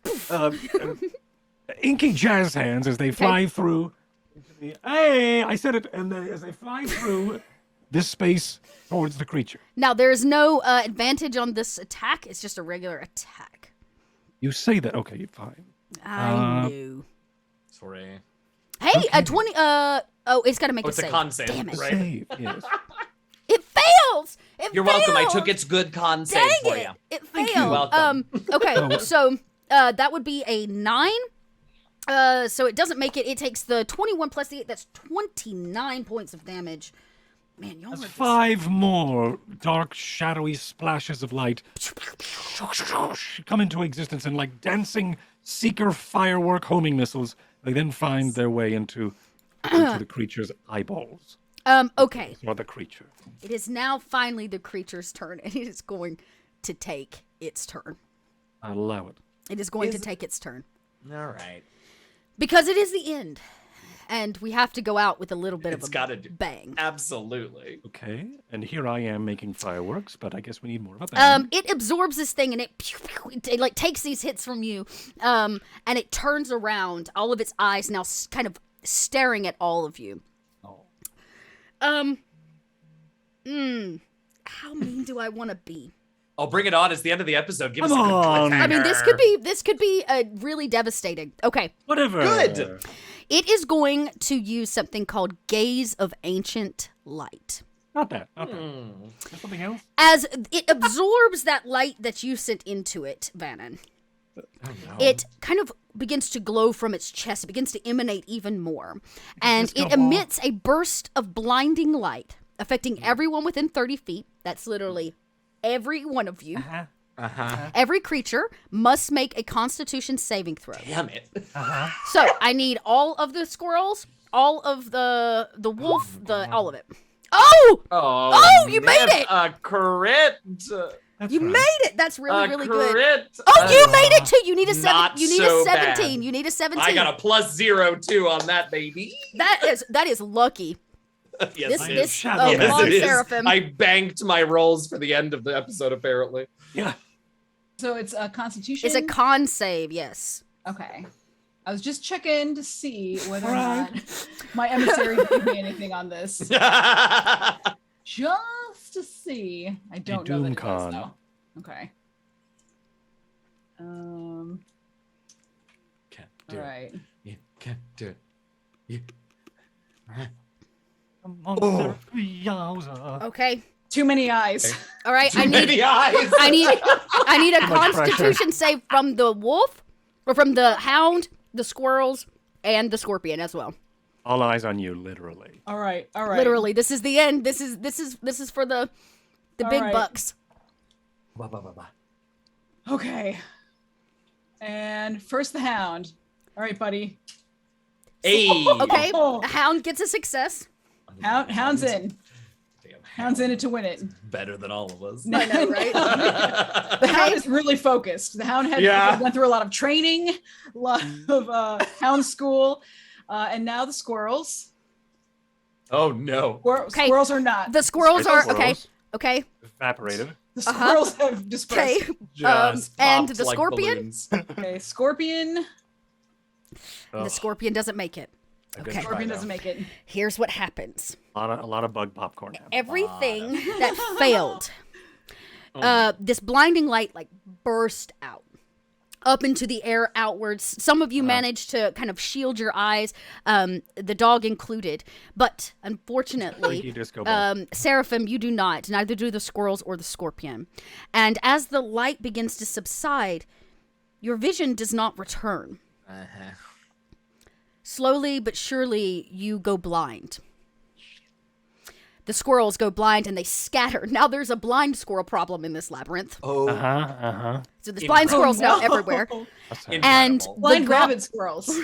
inky jazz hands as they fly through. Hey, I said it. And then as they fly through this space towards the creature. Now, there's no advantage on this attack. It's just a regular attack. You say that. Okay, fine. I knew. Sorry. Hey, a 20. It's got to make Oh, a it's a save. con save, Damn it. right? Save, yes. It fails. You're welcome. I took its good con save Dang for it. you. It failed. You're welcome. Okay, so that would be a 9. So it doesn't make it. It takes the 21 plus the 8. That's 29 points of damage. Man, y'all That's are just... 5 more dark, shadowy splashes of light come into existence and like dancing seeker firework homing missiles. They then find their way into the creature's eyeballs. Okay. Or the creature. It is now finally the creature's turn, and it is going to take its turn. I'll allow it. It is going to take its turn. All right. Because it is the end. And we have to go out with a little bit It's of a gotta do. bang. Absolutely. Okay, and here I am making fireworks, but I guess we need more of a bang. It absorbs this thing and it like takes these hits from you. And it turns around, all of its eyes now kind of staring at all of you. Oh. How mean do I want to be? I'll bring it on. It's the end of the episode. Give us a Come good on. I mean, this could be really devastating. Okay. Whatever. Good. It is going to use something called Gaze of Ancient Light. Not that. Not that. There's something else? As it absorbs that light that you sent into it, Vannon, it kind of begins to glow from its chest. It begins to emanate even more. And it emits a burst of blinding light, affecting everyone within 30 feet. That's literally every one of you. Every creature must make a Constitution saving throw. Damn it. So I need all of the squirrels, all of the wolf, all of it. Oh, you made it! A crit. You made it. That's really, really good. Crit. Oh, you made it too. You need a Not You need so a 17. bad. You need a 17. I got a +0 too on that, baby. That is lucky. Yes, This it is. Shadow Yes, Long it is. Seraphim. I banked my rolls for the end of the episode, apparently. Yeah. So it's a Constitution. It's a con save. Yes. Okay. I was just checking to see whether or not my emissary gave me anything on this. Just to see. I don't know that it does, Doomcon. though. Okay. Can't All do right. it. You can't do it. You... Okay. Too many eyes. All right. Too many eyes. I need a much Constitution save from the wolf, or from the hound, the squirrels, and the scorpion as well. All eyes on you, literally. All right. All right. Literally, this is the end. This is for the All big right. bucks. Okay. And first the hound. All right, buddy. Hey. Okay. Oh. A hound gets a success. Hound's in. Damn, Hound's in it to win it. better than all of us. I know, right? The hound is really focused. The hound went through a lot of training, a lot of hound school, and now the squirrels. Oh no. Okay. Squirrels are not. The squirrels are okay. Squirrels. Okay. Evaporated. The squirrels have dispersed. Okay. Just and popped the like scorpion? balloons. Okay, scorpion. The scorpion doesn't make it. Okay. Scorpion doesn't make it. Here's what happens. A lot of bug popcorn. Everything that failed, this blinding light like burst out up into the air outwards. Some of you managed to kind of shield your eyes, the dog included, but unfortunately, Freaky disco ball. Seraphim, you do not. Neither do the squirrels or the scorpion. And as the light begins to subside, your vision does not return. Slowly but surely, you go blind. The squirrels go blind and they scatter. Now there's a blind squirrel problem in this labyrinth. Oh, So there's blind squirrels now everywhere. And incredible. Blind the rabbit squirrels.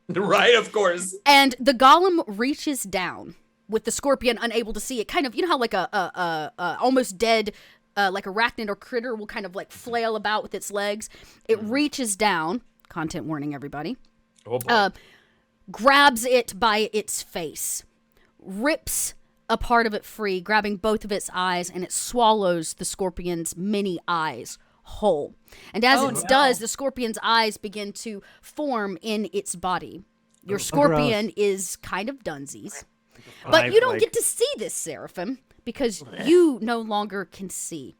Right, of course. And the golem reaches down with the scorpion unable to see it. Kind of, you know how like a almost dead like arachnid or critter will kind of like flail about with its legs. It reaches down. Content warning, everybody. Oh boy. Grabs it by its face, rips a part of it free, grabbing both of its eyes, and it swallows the scorpion's many eyes whole. And as it does, the scorpion's eyes begin to form in its body. Your scorpion is kind of dunsies. But you don't get to see this, Seraphim, because you no longer can see.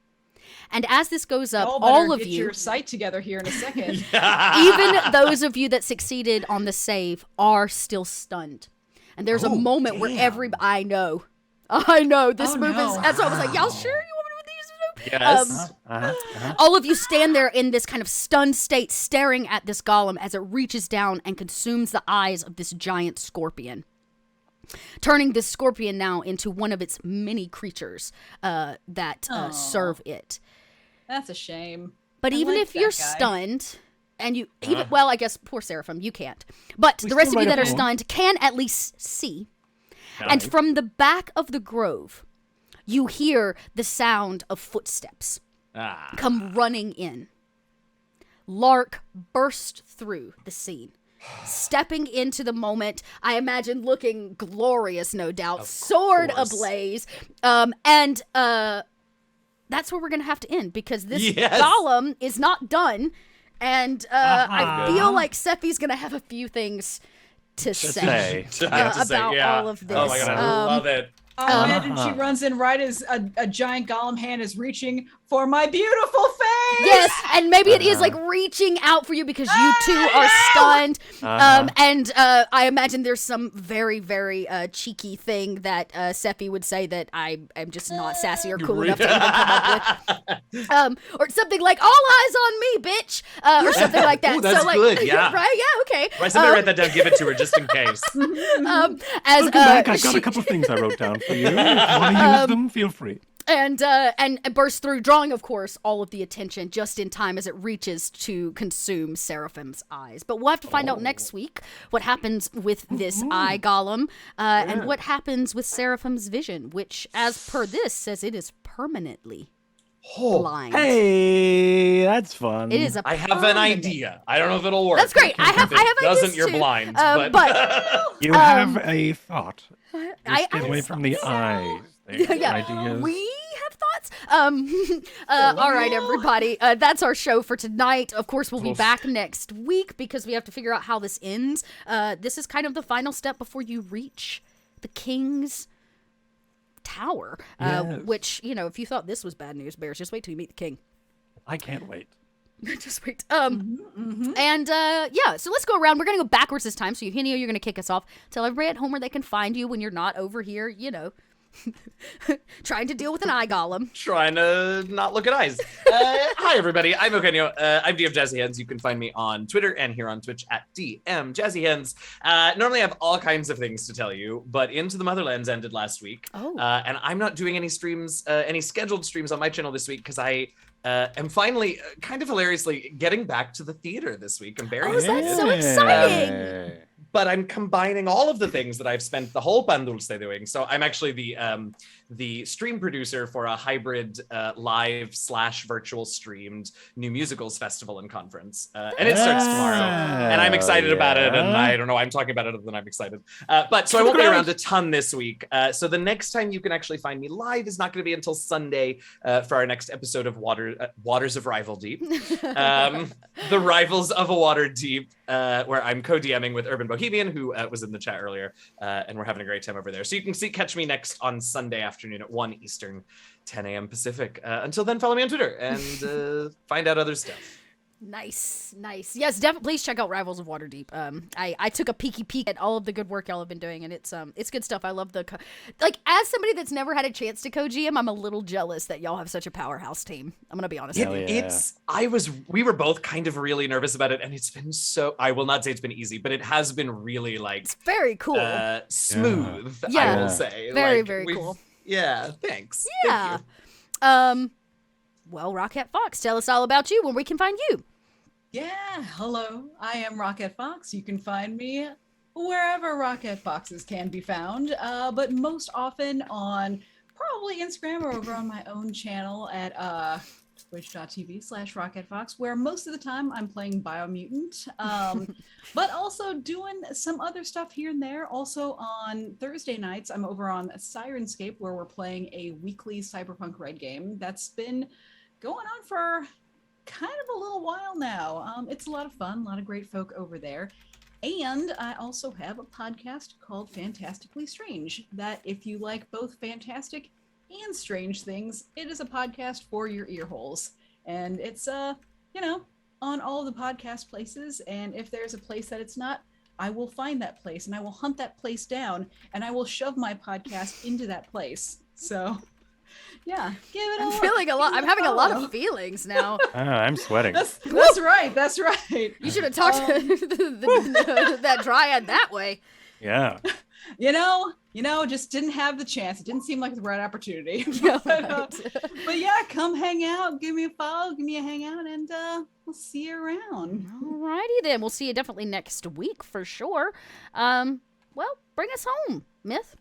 And as this goes up, all of get you, your sight together here in a second. even those of you that succeeded on the save, are still stunned. And there's a moment where I know, this move is. That's why I was like, y'all sure you want me to do this move? Yes. All of you stand there in this kind of stunned state, staring at this golem as it reaches down and consumes the eyes of this giant scorpion, turning this scorpion now into one of its many creatures that serve it. That's a shame. But even if you're stunned, and you well, I guess poor Seraphim, you can't. But the rest of you that are stunned can at least see. Nice. And from the back of the grove, you hear the sound of footsteps come running in. Lark burst through the scene, stepping into the moment, I imagine looking glorious, no doubt, sword ablaze. And that's where we're going to have to end, because this golem is not done. And I feel like Sephi's going to have a few things to say about all of this. Oh my God, I love it. And she runs in right as a giant golem hand is reaching for my beautiful face. Yes, and maybe it is like reaching out for you because you two are stunned. And I imagine there's some very, very cheeky thing that Sephi would say that I am just not sassy or cool enough to even come up with. Or something like, all eyes on me, bitch. Or something like that. Ooh, that's good, yeah. Right, yeah, okay. Right, somebody write that down, give it to her just in case. Welcome back, I've got a couple things I wrote down for you. If you want to use them, feel free. And bursts through, drawing, of course, all of the attention just in time as it reaches to consume Seraphim's eyes. But we'll have to find out next week what happens with this eye golem and what happens with Seraphim's vision, which, as per this, says it is permanently blind. Hey, that's fun. It is I have an idea. I don't know if it'll work. That's great. I have ideas doesn't, you're too. blind. But you have a thought. I get away from the eyes. Ideas. We have thoughts. All right, everybody. That's our show for tonight. Of course, we'll be back next week because we have to figure out how this ends. This is kind of the final step before you reach the King's Tower, which, if you thought this was bad news, Bears, just wait till you meet the King. I can't wait. Just wait. And so let's go around. We're going to go backwards this time. So, Eugenio, you're going to kick us off. Tell everybody at home where they can find you when you're not over here, trying to deal with an eye golem. Trying to not look at eyes. Hi, everybody. I'm Eugenio. I'm DM Jazzy Hens. You can find me on Twitter and here on Twitch at DM Jazzy Hens. Normally, I have all kinds of things to tell you, but Into the Motherlands ended last week. And I'm not doing any streams, any scheduled streams on my channel this week because I am finally, kind of hilariously, getting back to the theater this week. I'm very excited. That's so exciting. But I'm combining all of the things that I've spent the whole Pandulce doing. So I'm actually the stream producer for a hybrid live/virtual streamed new musicals festival and conference. And it starts tomorrow. And I'm excited about it. And I don't know, I'm talking about it and I'm excited. But so I won't be around a ton this week. So the next time you can actually find me live is not going to be until Sunday for our next episode of Waters of Rival Deep. The Rivals of a Water Deep, where I'm co-DMing with Urban Bohemian, who was in the chat earlier, and we're having a great time over there. So you can catch me next on Sunday afternoon at 1 Eastern, 10 a.m. Pacific. Until then, follow me on Twitter and find out other stuff. Nice. Yes, definitely. Please check out Rivals of Waterdeep. I took a peek at all of the good work y'all have been doing, and it's good stuff. I love as somebody that's never had a chance to co-GM, I'm a little jealous that y'all have such a powerhouse team. I'm gonna be honest. We were both kind of really nervous about it, and it's been I will not say it's been easy, but it has been really it's very cool, smooth. Yeah. I will say very cool. Yeah, thanks. Yeah. Thank you. Well, Rocket Fox, tell us all about you, where we can find you. Yeah, hello. I am Rocket Fox. You can find me wherever Rocket Foxes can be found, but most often on probably Instagram or over on my own channel at twitch.tv/RocketFox, where most of the time I'm playing Biomutant, but also doing some other stuff here and there. Also on Thursday nights, I'm over on Sirenscape, where we're playing a weekly Cyberpunk raid game that's been going on for kind of a little while now. It's a lot of fun, a lot of great folk over there. And I also have a podcast called Fantastically Strange, that if you like both fantastic and strange things, it is a podcast for your ear holes. And it's, on all the podcast places. And if there's a place that it's not, I will find that place and I will hunt that place down and I will shove my podcast into that place. So, yeah, give it a I'm look. feeling a lot. I'm having a lot of feelings now. I'm sweating. That's right. That's right. You should have talked to that dryad that way. Yeah. Just didn't have the chance. It didn't seem like the right opportunity. Yeah, but yeah, come hang out. Give me a follow. Give me a hangout, and we'll see you around. Alrighty then. We'll see you definitely next week for sure. Well, bring us home, Myth.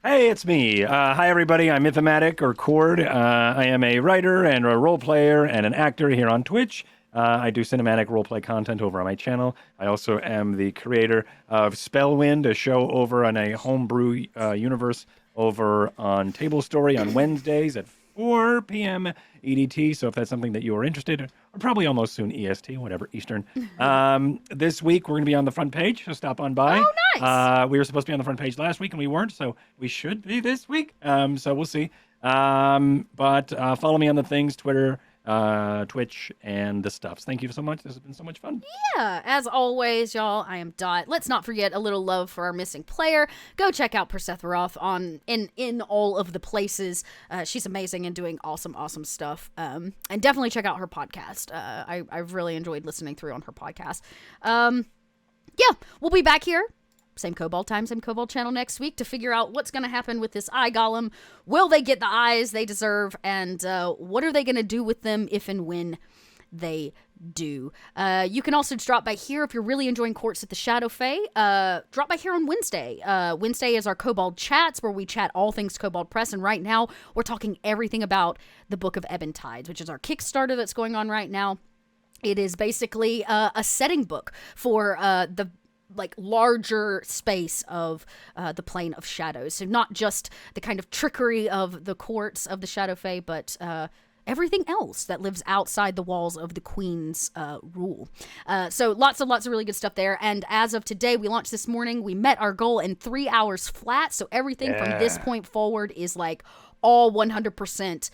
Hey, it's me. Hi, everybody. I'm Mythomatic, or Cord. I am a writer and a role player and an actor here on Twitch. I do cinematic roleplay content over on my channel. I also am the creator of Spellwind, a show over on a homebrew universe over on Table Story on Wednesdays at 4 p.m. EDT. So if that's something that you are interested in, or probably almost soon EST, whatever, Eastern. This week, we're going to be on the front page, so stop on by. Oh, nice. We were supposed to be on the front page last week, and we weren't, so we should be this week. So we'll see. But follow me on the things, Twitter, Twitch, and the stuffs. Thank you so much. This has been so much fun. Yeah, as always, y'all, I am Dot. Let's not forget a little love for our missing player. Go check out Persephoroth in all of the places. She's amazing and doing awesome stuff. And definitely check out her podcast. I've really enjoyed listening through on her podcast. Yeah, we'll be back here. Same Kobold time, same Kobold channel next week to figure out what's going to happen with this eye golem. Will they get the eyes they deserve? And what are they going to do with them if and when they do? You can also drop by here if you're really enjoying Courts at the Shadow Fae. Drop by here on Wednesday. Wednesday is our Kobold Chats, where we chat all things Kobold Press. And right now, we're talking everything about the Book of Ebon Tides, which is our Kickstarter that's going on right now. It is basically a setting book for the larger space of the Plane of Shadows. So not just the kind of trickery of the courts of the Shadow Fae, but everything else that lives outside the walls of the Queen's rule. So lots of really good stuff there. And as of today, we launched this morning. We met our goal in 3 hours flat. So everything from this point forward is all 100%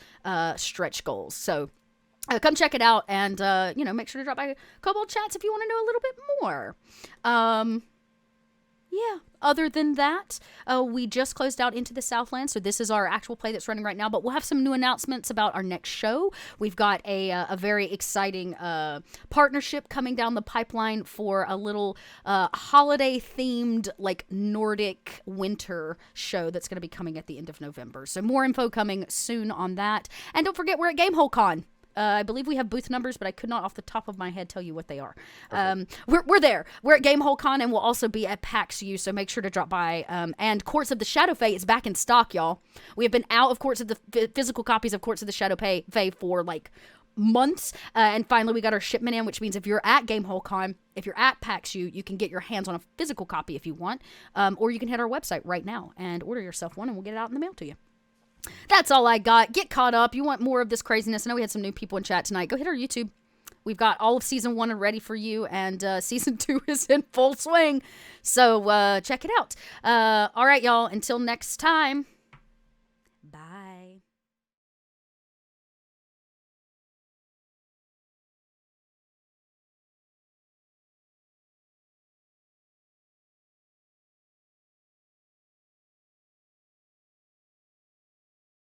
stretch goals. So come check it out, and, make sure to drop by Kobold Chats if you want to know a little bit more. Yeah, other than that, we just closed out Into the Southland, so this is our actual play that's running right now, but we'll have some new announcements about our next show. We've got a very exciting partnership coming down the pipeline for a little holiday-themed, Nordic winter show that's going to be coming at the end of November. So more info coming soon on that. And don't forget, we're at GameholeCon. I believe we have booth numbers, but I could not off the top of my head tell you what they are. We're there. We're at GameholeCon, and we'll also be at PAX U, so make sure to drop by. And Courts of the Shadow Fae is back in stock, y'all. We have been out of Courts of the physical copies of Courts of the Shadow Fae for months, and finally we got our shipment in, which means if you're at GameholeCon, if you're at PAX U, you can get your hands on a physical copy if you want, or you can hit our website right now and order yourself one, and we'll get it out in the mail to you. That's all I got. Get caught up. You want more of this craziness? I know we had some new people in chat tonight. Go hit our YouTube. We've got all of season 1 ready for you, and season 2 is in full swing. So check it out. All right, y'all. Until next time. Bye.